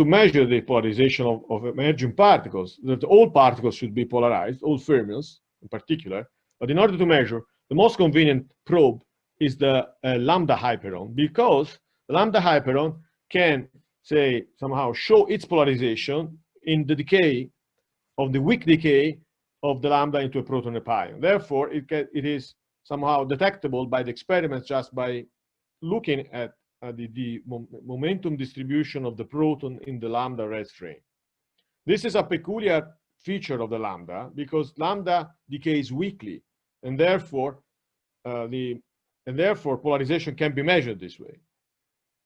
measure the polarization of emerging particles, that all particles should be polarized, all fermions in particular. But in order to measure, the most convenient probe is the lambda hyperon, because the lambda hyperon can, say, somehow show its polarization in the decay of the weak decay of the lambda into a proton and pion. Therefore, it is somehow detectable by the experiments just by looking at the momentum distribution of the proton in the lambda red frame. This is a peculiar feature of the lambda because lambda decays weakly, and therefore polarization can be measured this way.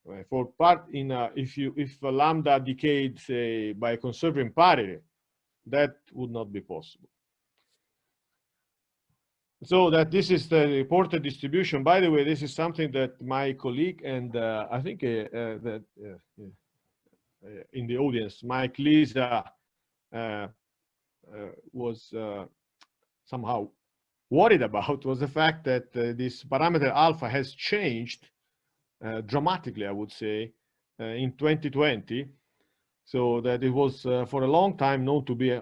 Right? For part in if a lambda decayed, say, by conserving parity, that would not be possible. So that this is the reported distribution. By the way, this is something that my colleague and I think that in the audience, Mike Lisa was somehow worried about, was the fact that this parameter alpha has changed dramatically, I would say, in 2020. So that it was for a long time known to be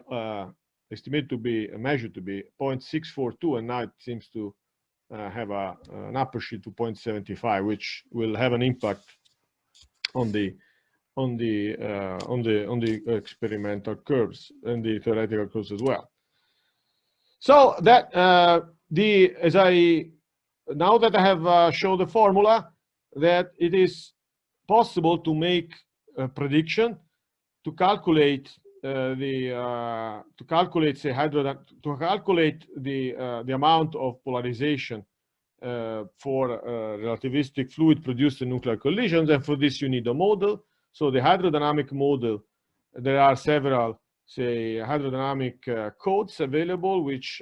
estimated to be measured to be 0.642, and now it seems to have an upper sheet to 0.75, which will have an impact on the experimental curves and the theoretical curves as well. So that now that I have shown the formula, that it is possible to make a prediction to calculate the amount of polarization for relativistic fluid produced in nuclear collisions, and for this you need a model. So the hydrodynamic model, there are several, say, hydrodynamic codes available which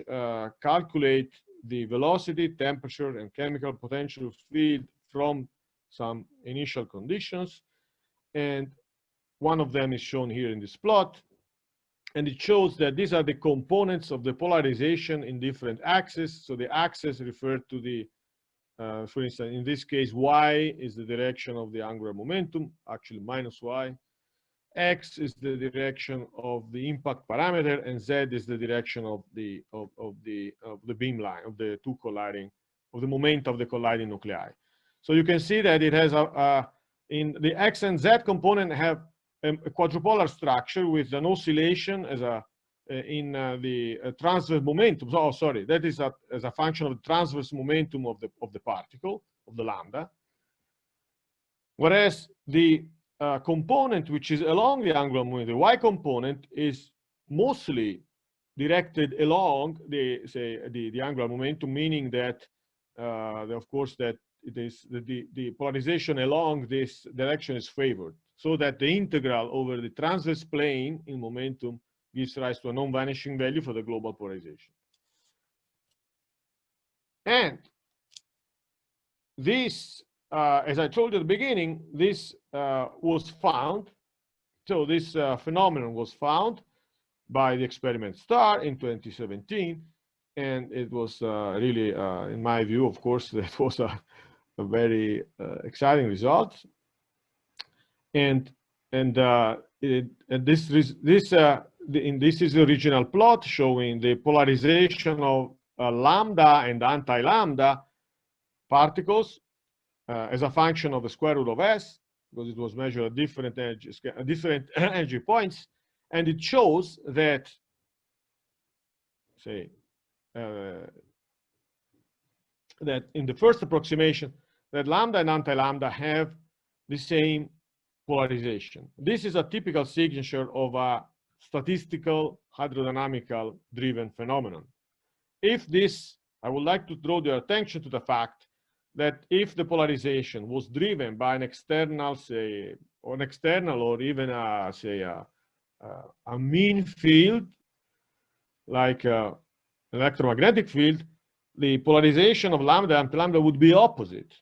calculate the velocity, temperature, and chemical potential of fluid from some initial conditions, and one of them is shown here in this plot. And it shows that these are the components of the polarization in different axes. So the axis referred to the, for instance, in this case, y is the direction of the angular momentum, actually minus y. X is the direction of the impact parameter, and z is the direction of the beam line of the two colliding, of the moment of the colliding nuclei. So you can see that it has in the x and z component have a quadrupolar structure with an oscillation as a the transverse momentum. Oh, sorry, that is as a function of the transverse momentum of the particle of the lambda. Whereas the component which is along the angular momentum, the y component, is mostly directed along the angular momentum, meaning that of course that it is the polarization along this direction is favored, so that the integral over the transverse plane in momentum gives rise to a non-vanishing value for the global polarization. And this, as I told you at the beginning, this was found. So this phenomenon was found by the experiment STAR in 2017, and it was really, in my view, of course, that was a very exciting result. And this is the original plot showing the polarization of lambda and anti-lambda particles as a function of the square root of s, because it was measured at different energy points, and it shows that, say, that in the first approximation, that lambda and anti-lambda have the same polarization. This is a typical signature of a statistical hydrodynamical driven phenomenon. If this, I would like to draw your attention to the fact that if the polarization was driven by an external, say, or an external, or even a, say, a mean field, like an electromagnetic field, the polarization of lambda and lambda would be opposite.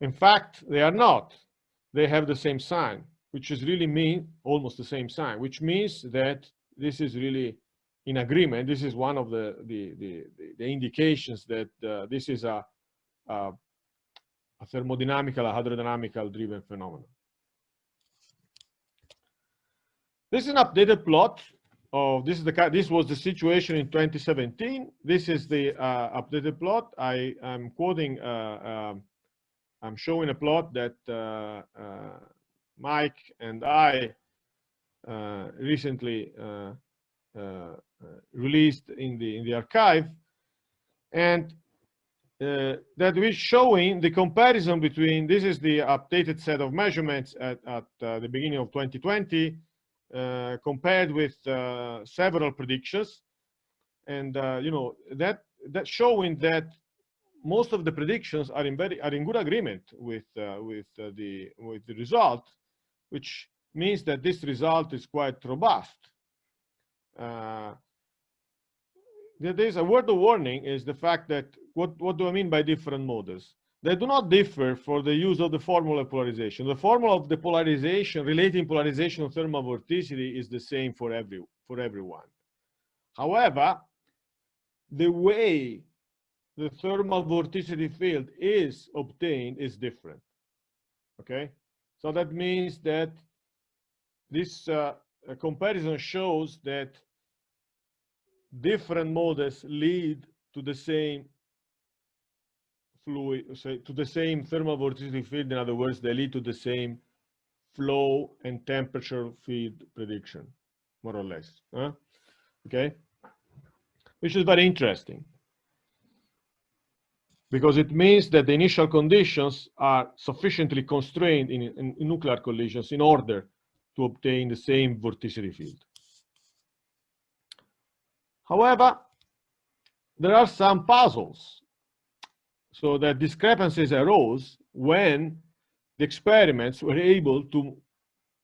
In fact, they are not. they have the same sign, which is really mean almost the same sign, which means that this is really in agreement. This is one of the indications that this is a thermodynamical, a hydrodynamical driven phenomenon. This is an updated plot of this was the situation in 2017. This is the updated plot. I'm quoting. I'm showing a plot that Mike and I recently released in the archive, and that we're showing the comparison between. This is the updated set of measurements at the beginning of 2020. Compared with several predictions, and you know that showing that most of the predictions are in good agreement with the result, which means that this result is quite robust. There is a word of warning is the fact that what do I mean by different models? They do not differ for the use of the formula of polarization. The formula of the polarization, relating polarization of thermal vorticity, is the same for everyone. However, the way the thermal vorticity field is obtained is different. Okay, so that means that this comparison shows that different models lead to the same fluid, to the same thermal vorticity field. In other words, they lead to the same flow and temperature field prediction, more or less. Okay, which is very interesting because it means that the initial conditions are sufficiently constrained in nuclear collisions in order to obtain the same vorticity field. However, there are some puzzles. So that discrepancies arose when the experiments were able to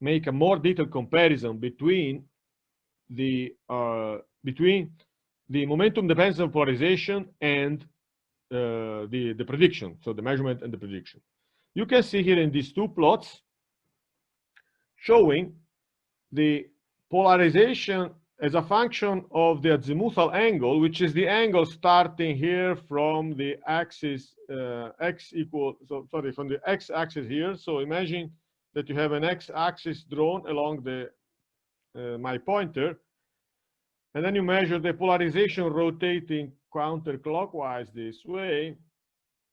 make a more detailed comparison between the momentum dependence of polarization and the prediction, so the measurement and the prediction. You can see here in these two plots showing the polarization as a function of the azimuthal angle, which is the angle starting here from the axis from the x-axis here. So imagine that you have an x-axis drawn along the my pointer, and then you measure the polarization rotating counterclockwise this way.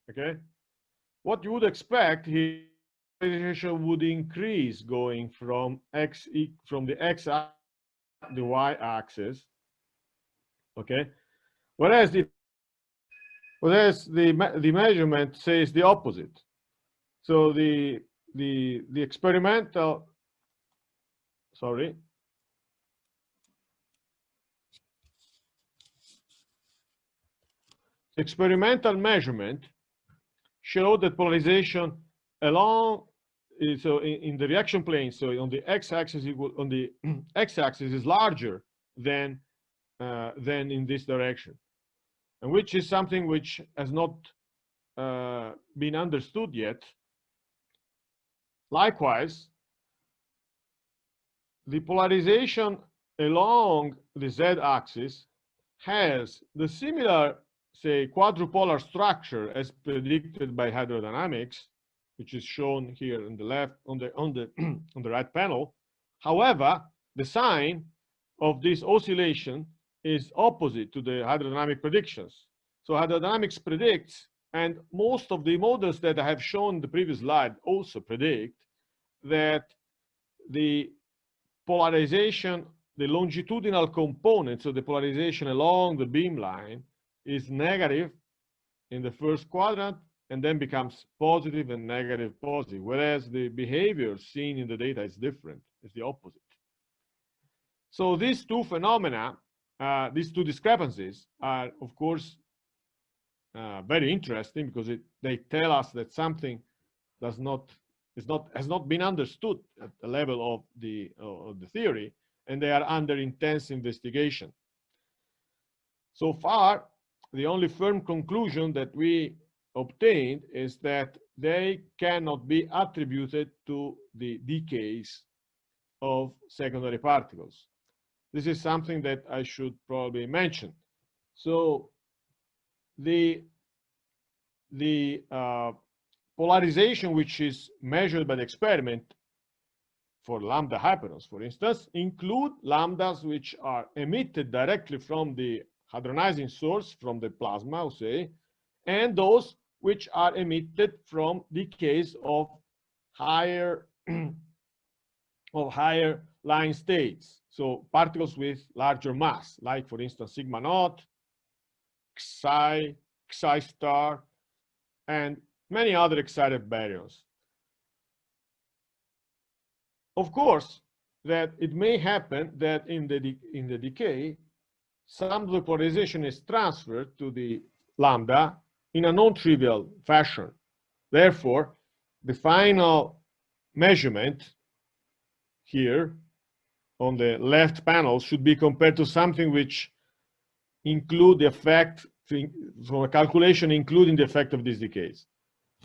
Okay, what you would expect here, polarization would increase going from the x-axis the y-axis, okay, whereas the measurement says the opposite. So the experimental experimental measurement showed that polarization along, so in the reaction plane, so on the x-axis on the x-axis is larger than in this direction, and which is something which has not been understood yet. Likewise, the polarization along the z-axis has the similar, say, quadrupolar structure as predicted by hydrodynamics, which is shown here on the left, on the right panel. However, the sign of this oscillation is opposite to the hydrodynamic predictions. So hydrodynamics predicts, and most of the models that I have shown in the previous slide also predict, that the polarization, the longitudinal component, so the polarization along the beamline, is negative in the first quadrant, and then becomes positive and negative positive, whereas the behavior seen in the data is different, it's the opposite. So these two phenomena, these two discrepancies are, of course, very interesting because they tell us that something has not been understood at the level of the theory, and they are under intense investigation. So far, the only firm conclusion that we obtained is that they cannot be attributed to the decays of secondary particles. This is something that I should probably mention. So the polarization which is measured by the experiment for lambda hyperons, for instance, include lambdas which are emitted directly from the hadronizing source, from the plasma, say, and those which are emitted from decays of higher line states. So particles with larger mass, like for instance sigma naught, psi, psi star, and many other excited baryons. Of course, that it may happen that in the decay, some of the polarization is transferred to the lambda in a non-trivial fashion. Therefore, the final measurement here on the left panel should be compared to something which include the effect from a calculation including the effect of these decays.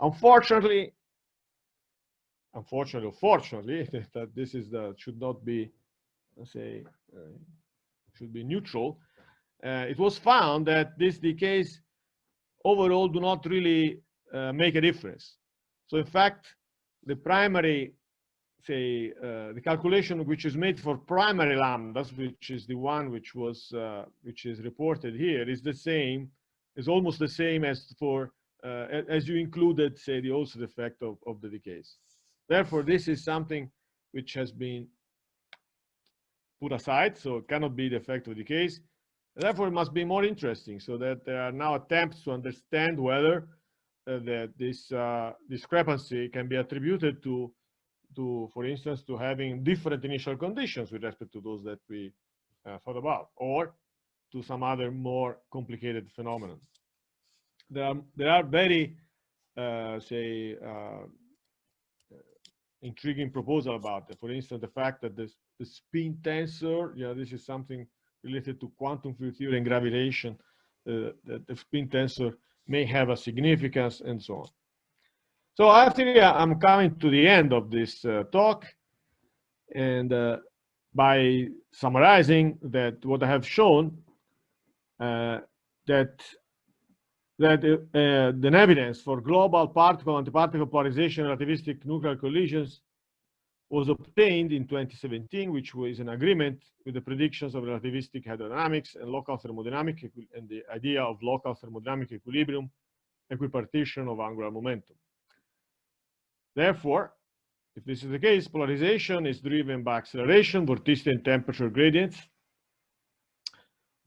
Unfortunately, or fortunately, that this is should not be, let's say, should be neutral. It was found that these decays overall do not really make a difference. So in fact, the primary, say, the calculation which is made for primary lambdas, which is the one which was which is reported here, is the same, is almost the same as for as you included, say, the also the effect of the decays. Therefore, this is something which has been put aside, so it cannot be the effect of decays. Therefore, it must be more interesting, so that there are now attempts to understand whether that this discrepancy can be attributed to, for instance, to having different initial conditions with respect to those that we thought about, or to some other more complicated phenomenon. There are very, say, intriguing proposal about it. For instance, the fact that the spin tensor, this is something related to quantum field theory and gravitation, that the spin tensor may have a significance and so on. So I think I'm coming to the end of this talk, and by summarizing that what I have shown, that the evidence for global particle-antiparticle polarization relativistic nuclear collisions was obtained in 2017, which was in agreement with the predictions of relativistic hydrodynamics and local thermodynamic and the idea of local thermodynamic equilibrium, equipartition of angular momentum. Therefore, if this is the case, polarization is driven by acceleration, vorticity, and temperature gradients.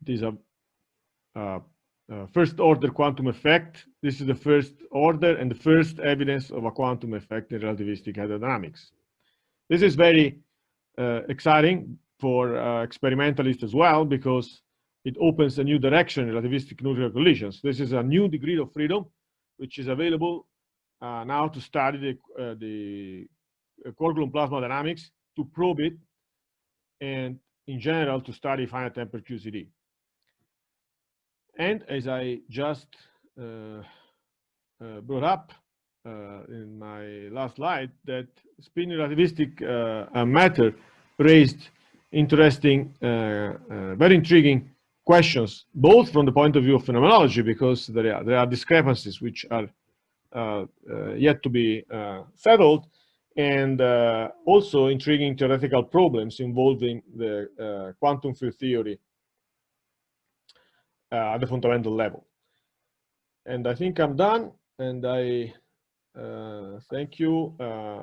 These are first order quantum effect. This is the first order and the first evidence of a quantum effect in relativistic hydrodynamics. This is very exciting for experimentalists as well, because it opens a new direction in relativistic nuclear collisions. This is a new degree of freedom which is available now to study the quark-gluon plasma dynamics, to probe it, and in general to study finite temperature QCD. And as I just brought up in my last slide, that spin relativistic matter raised interesting, very intriguing questions, both from the point of view of phenomenology, because there are discrepancies which are yet to be settled, and also intriguing theoretical problems involving the quantum field theory at the fundamental level. And I think I'm done, and I thank you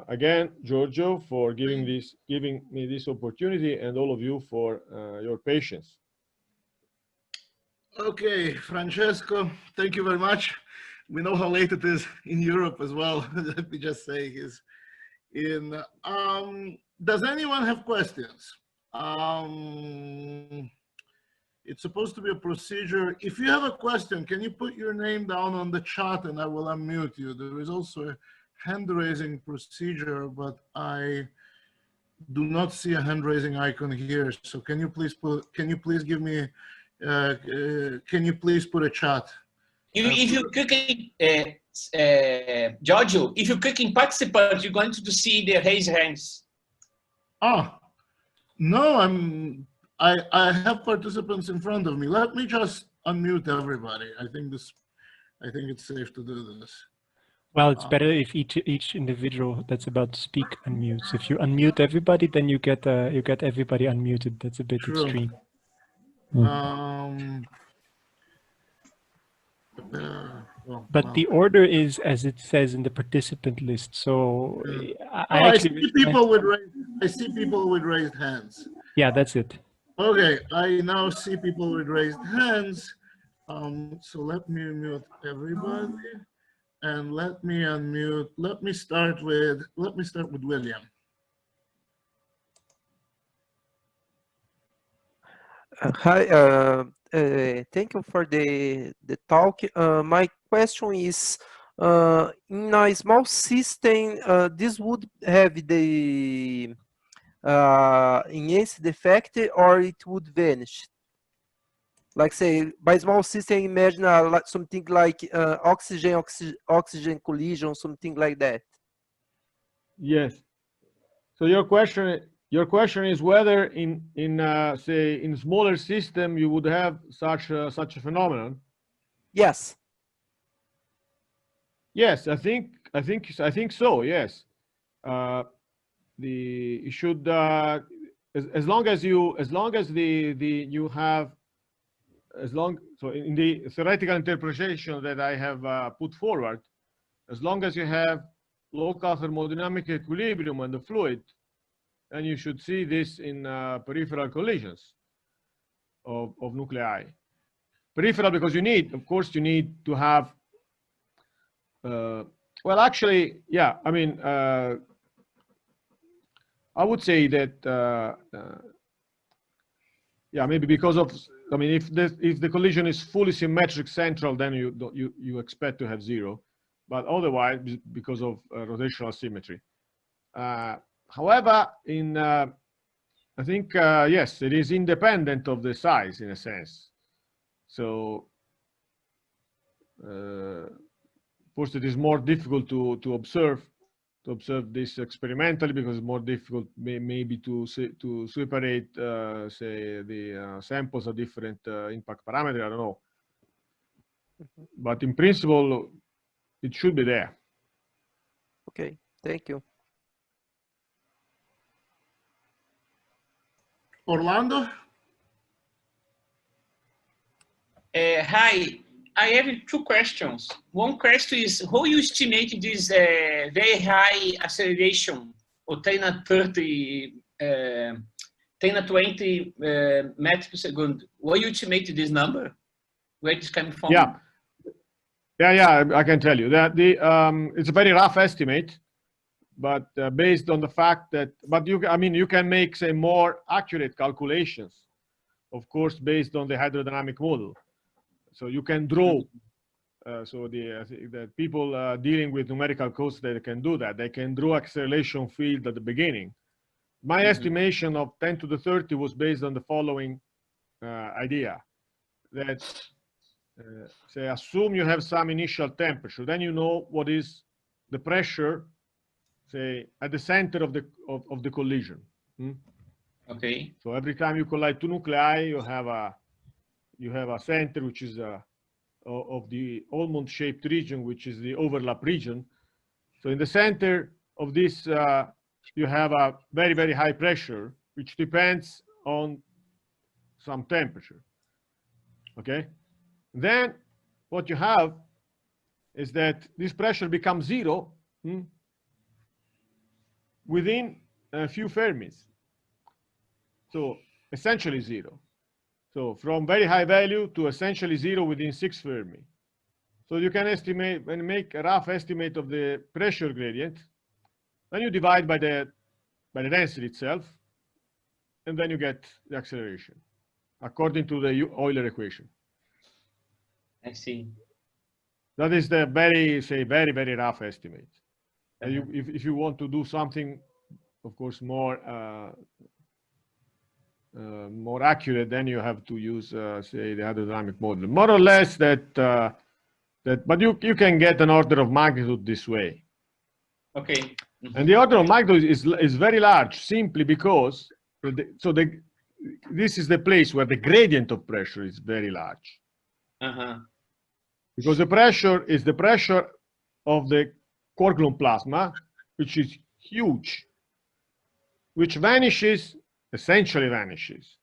again, Giorgio, for giving me this opportunity, and all of you for your patience. Okay, Francesco, thank you very much. We know how late it is in Europe as well. Let me just say is in. Does anyone have questions? It's supposed to be a procedure. If you have a question, can you put your name down on the chat and I will unmute you? There is also a hand-raising procedure, but I do not see a hand-raising icon here. So can you please put? Can you please give me? Can you please put a chat If you click in, Giorgio, if you click in participants, you're going to see the raise hands. Ah, no, I have participants in front of me. Let me just unmute everybody. I think it's safe to do this. Well, it's better if each individual that's about to speak unmutes. If you unmute everybody, then you get everybody unmuted. That's a bit extreme. But the order is as it says in the participant list. So I see people with raised hands. Yeah, that's it. Okay, I now see people with raised hands. So let me mute everybody. And let me unmute. Let me start with William. Hi. Thank you for the talk. My question is, in a small system, this would have the enhanced effect, or it would vanish? Like, say, by small system, imagine something like oxygen collision, something like that. Yes. So your question is whether say in smaller system you would have such a phenomenon. Yes. Yes, I think so. Yes. It should as long as you have. So in the theoretical interpretation that I have put forward, as long as you have local thermodynamic equilibrium in the fluid, then you should see this in peripheral collisions of nuclei. Peripheral because of course you need to have, well actually, yeah, I mean, I would say that, yeah, maybe because of, I mean, if the collision is fully symmetric central, then you expect to have zero, but otherwise because of rotational symmetry. However, I think yes, it is independent of the size in a sense. So, of course, it is more difficult to observe this experimentally because it's more difficult maybe to separate, say, the samples of different impact parameters. I don't know, but in principle, it should be there. Okay, thank you. Orlando? Hi, I have two questions. One question is, how you estimate this very high acceleration of 10 to 30, 10 to 20 meters per second? How you estimate this number? Where this coming from? Yeah, I can tell you that it's a very rough estimate, but based on the fact that, you can make, say, more accurate calculations, of course, based on the hydrodynamic model. So you can draw. So the people dealing with numerical codes, they can do that. They can draw acceleration field at the beginning. My estimation of 10 to the 30 was based on the following idea: that say assume you have some initial temperature, then you know what is the pressure, say, at the center of the collision. Okay. So every time you collide two nuclei, you have a center which is of the almond-shaped region, which is the overlap region. So in the center of this, you have a very, very high pressure, which depends on some temperature. Okay. Then what you have is that this pressure becomes zero within a few Fermis. So essentially zero. So from very high value to essentially zero within 6 Fermi. So you can estimate and make a rough estimate of the pressure gradient. Then you divide by the density itself, and then you get the acceleration according to the Euler equation. I see. That is the very, very rough estimate. And if you want to do something, of course, more accurate, then you have to use, say, the hydrodynamic model. More or less that but you can get an order of magnitude this way. Okay. And the order of magnitude is very large, simply because this is the place where the gradient of pressure is very large. Because the pressure is the pressure of the quark gluon plasma, which is huge, which vanishes, essentially vanishes,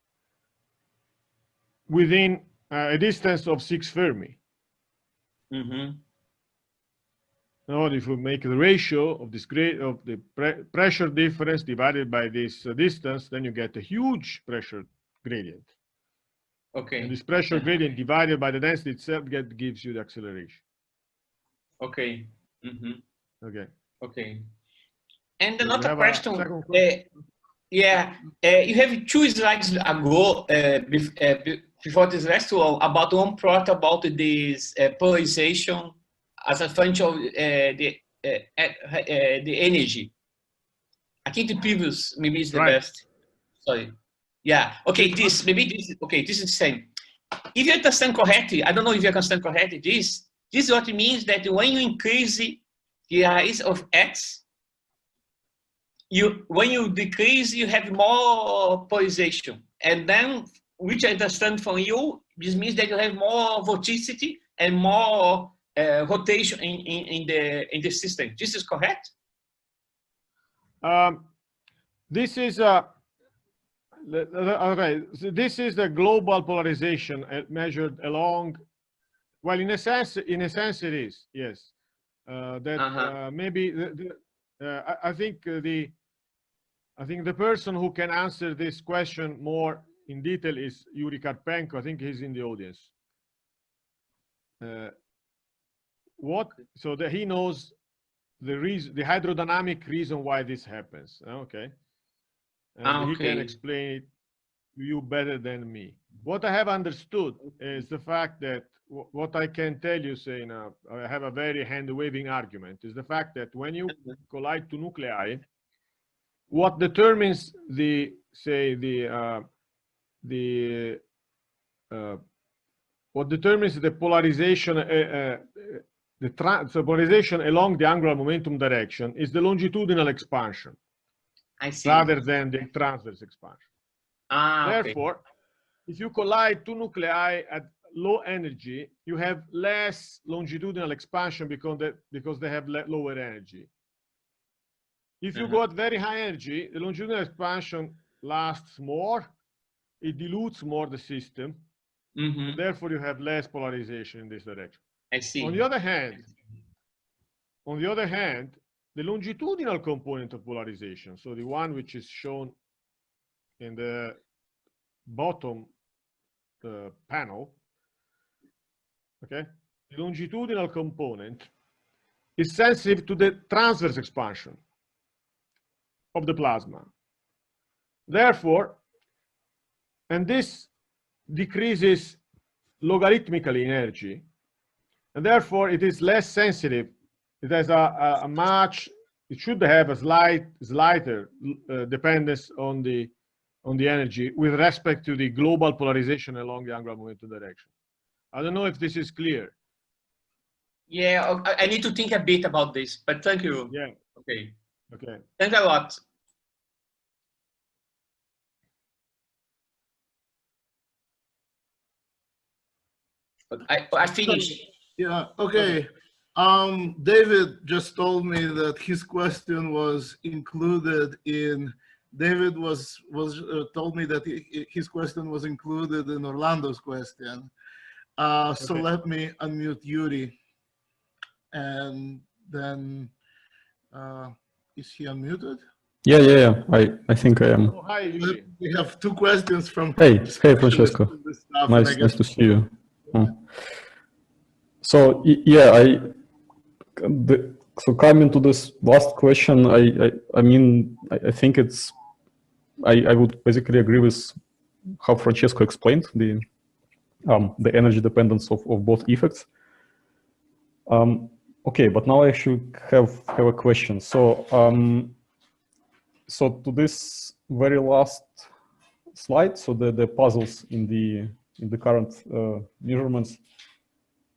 within a distance of 6 Fermi. Now, if we make the ratio of this of the pressure difference divided by this distance, then you get a huge pressure gradient. Okay. And this pressure gradient divided by the density itself gives you the acceleration. Okay. Okay. Okay. And So another question. Yeah. You have 2 slides ago before this last one about one plot about this polarization as a function of the energy. I think the previous maybe is the best. Sorry. Yeah. Okay. This is the same. If you understand correctly, I don't know if you understand correctly. This is what it means that when you increase the rise of x, when you decrease, you have more polarization, and then, which I understand from you, this means that you have more vorticity and more rotation in the system. This is correct? This is okay. So this is the global polarization measured along. Well, in a sense, it is, yes. Maybe I think the person who can answer this question more in detail is Yuri Karpenko. I think he's in the audience. So that he knows the reason, the hydrodynamic reason why this happens. Okay. And he can explain it to you better than me. What I have understood is the fact that what I can tell you, say now, I have a very hand-waving argument, is the fact that when you collide two nuclei, what determines what determines the polarization, the polarization along the angular momentum direction is the longitudinal expansion. I see. Rather than the transverse expansion. Therefore, Okay. if you collide two nuclei at low energy, you have less longitudinal expansion because they have lower energy. If you go at very high energy, the longitudinal expansion lasts more, it dilutes more the system, and therefore you have less polarization in this direction. I see. On the other hand, the longitudinal component of polarization, so the one which is shown in the bottom panel, okay, the longitudinal component is sensitive to the transverse expansion of the plasma. Therefore, and this decreases logarithmically in energy, and therefore it is less sensitive. It has it should have a slighter dependence on the energy with respect to the global polarization along the angular momentum direction. I don't know if this is clear. Yeah, I need to think a bit about this, but thank you. Yeah. Okay. Okay. Thanks a lot. I finished. Yeah, okay. David just told me that his question was included in, David told me that his question was included in Orlando's question. So let me unmute Yuri. And then, is he unmuted? Yeah. I think I am. Oh, hi, Yuri. We have two questions from. Hey, Francesco. Nice to see you. So yeah, so coming to this last question, I mean, I think it's, I would basically agree with how Francesco explained the energy dependence of both effects. Okay, but now I actually have a question. So so to this very last slide, so the puzzles in the current measurements.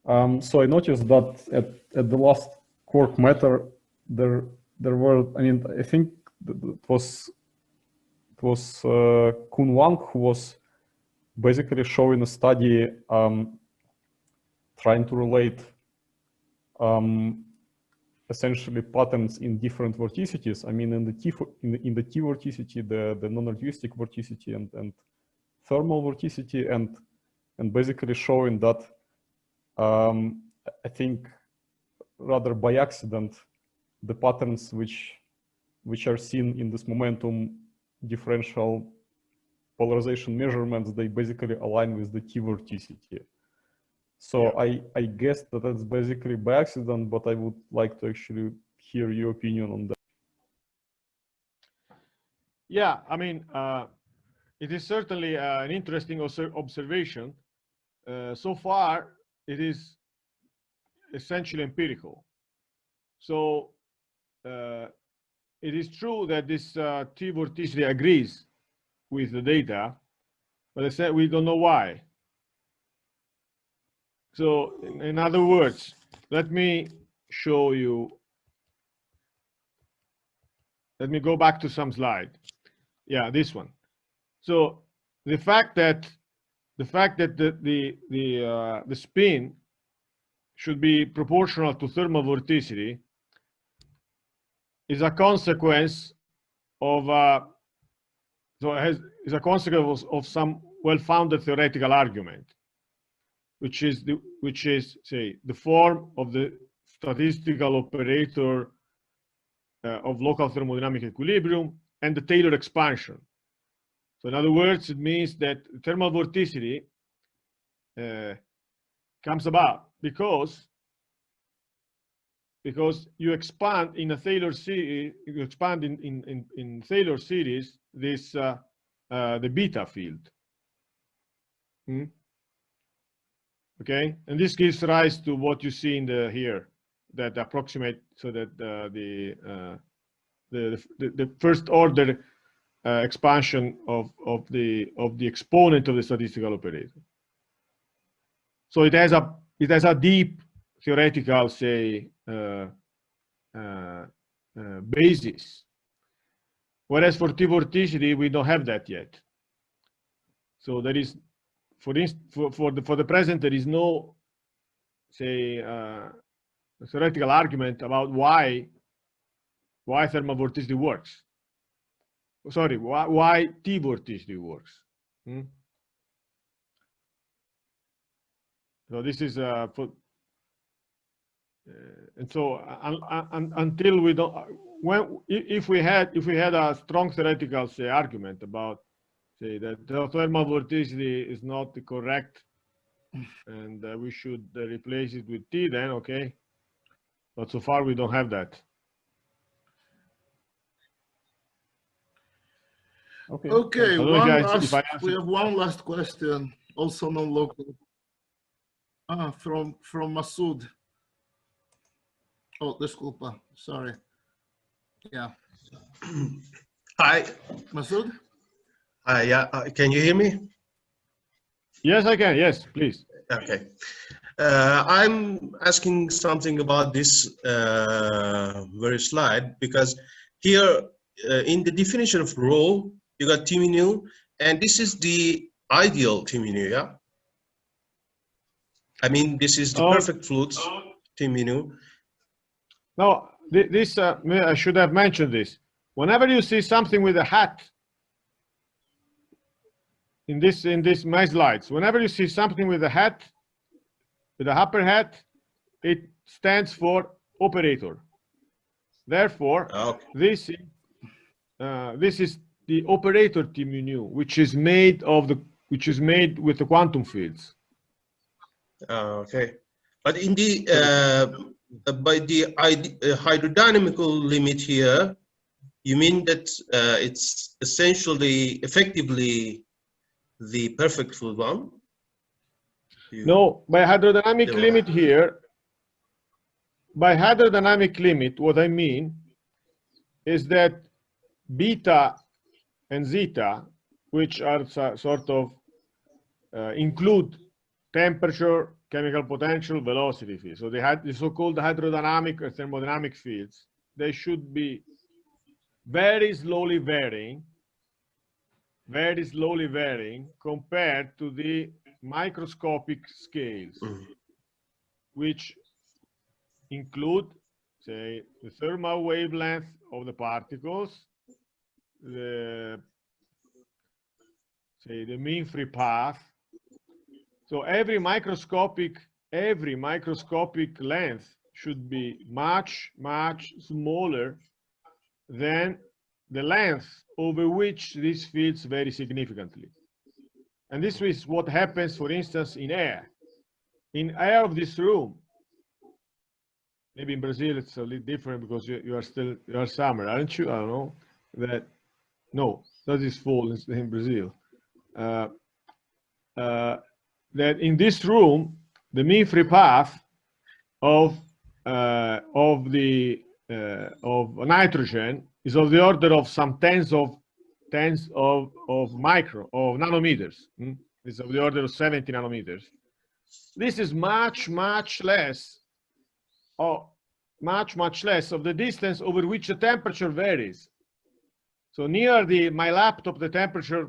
So I noticed that at the last Quark matter, there were, I mean, I think it was Kun Wang who was basically showing a study trying to relate essentially patterns in different vorticities. I mean, in the T vorticity, the non-relativistic vorticity and thermal vorticity, and basically showing that I think rather by accident the patterns which are seen in this momentum differential polarization measurements, they basically align with the T vorticity. So yeah. I guess that that's basically by accident, but I would like to actually hear your opinion on that. Yeah, I mean, it is certainly an interesting observation. So far, it is essentially empirical. So it is true that this T vorticity agrees with the data, but I said we don't know why. So in other words, let me show you. Let me go back to some slide. Yeah, this one. So the fact that the spin should be proportional to thermal vorticity is a consequence of is a consequence of some well-founded theoretical argument, which is say the form of the statistical operator of local thermodynamic equilibrium and the Taylor expansion. So in other words, it means that thermal vorticity comes about because you expand in a Taylor series, you expand in Taylor series this the beta field. Okay, and this gives rise to what you see in the here that approximate, so that the first order expansion of the exponent of the statistical operator. So it has a deep theoretical, say, basis. Whereas for T vorticity, we don't have that yet. So there is, for the present, there is no, say, theoretical argument about why thermal vorticity works. Sorry, why T vorticity works. So this is and so until we don't, if we had a strong theoretical, say, argument about, say, that the thermal vorticity is not correct and we should replace it with T, then okay. But so far we don't have that. Okay. We have one last question, also non-local, from Masood. Oh, desculpa. Sorry. Yeah. Hi. Masood? Hi. Yeah. Can you hear me? Yes, I can. Yes, please. Okay. I'm asking something about this very slide, because here in the definition of rho, you got T mu, and this is the ideal T mu, yeah? I mean, this is the perfect fluids T mu. No, this I should have mentioned this. Whenever you see something with a hat in my slides, whenever you see something with a hat, with a upper hat, it stands for operator. Therefore, this is the operator T mu, which is made with the quantum fields. Okay, but in the by the hydrodynamical limit here, you mean that it's essentially, effectively, the perfect fluid one? No, by hydrodynamic limit here, by hydrodynamic limit, what I mean is that beta and zeta, which are sort of include temperature, chemical potential, velocity fields. So they had the so-called hydrodynamic or thermodynamic fields. They should be very slowly varying compared to the microscopic scales, which include, say, the thermal wavelength of the particles, the mean free path. So every microscopic length should be much smaller than the length over which these fields vary significantly. And this is what happens, for instance, in air. In air of this room, maybe in Brazil it's a little different because you are summer, aren't you? I don't know. No, that is fall in Brazil. That in this room, the mean free path of nitrogen is of the order of some tens of nanometers. It's of the order of 70 nanometers. This is much less of the distance over which the temperature varies. So near my laptop, the temperature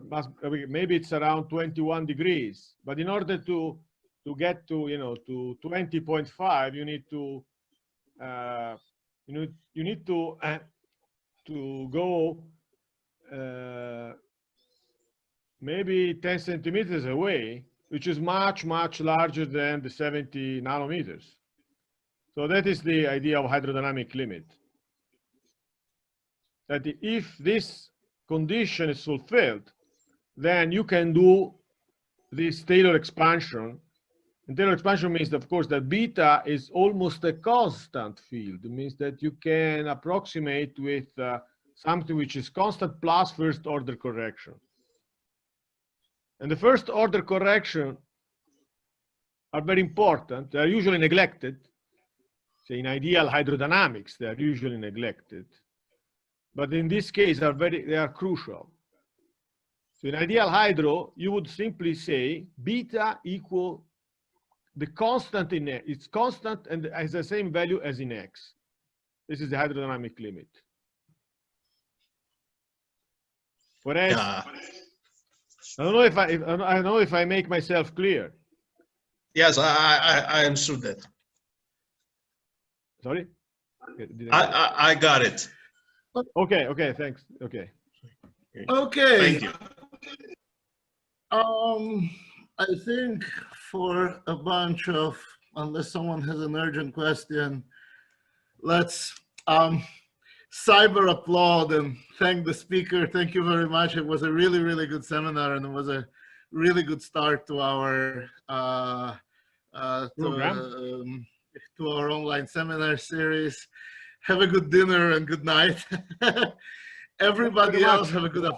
maybe it's around 21 degrees. But in order to get to to 20.5, you need to go maybe 10 centimeters away, which is much larger than the 70 nanometers. So that is the idea of hydrodynamic limit. That if this condition is fulfilled, then you can do this Taylor expansion. And Taylor expansion means, of course, that beta is almost a constant field. It means that you can approximate with something which is constant plus first order correction. And the first order correction are very important. They are usually neglected. Say in ideal hydrodynamics, they are usually neglected. But in this case, they are crucial. So in ideal hydro, you would simply say beta equal the constant in X. It's constant and has the same value as in X. This is the hydrodynamic limit. Whereas, I don't know if I make myself clear. Yes, I understood that. Sorry? I got it. Okay, thanks. Okay. Okay. Thank you. I think for a bunch of, unless someone has an urgent question, let's cyber applaud and thank the speaker. Thank you very much. It was a really good seminar, and it was a really good start to our to our online seminar series. Have a good dinner and good night. Everybody else have a good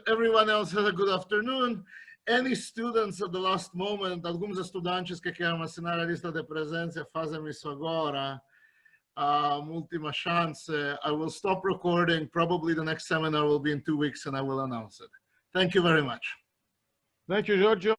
everyone else has a good afternoon. Any students at the last moment, alguns estudantes que querem assinar a lista de presença, fazem isso agora. Última chance. I will stop recording. Probably the next seminar will be in 2 weeks and I will announce it. Thank you very much. Thank you, Giorgio.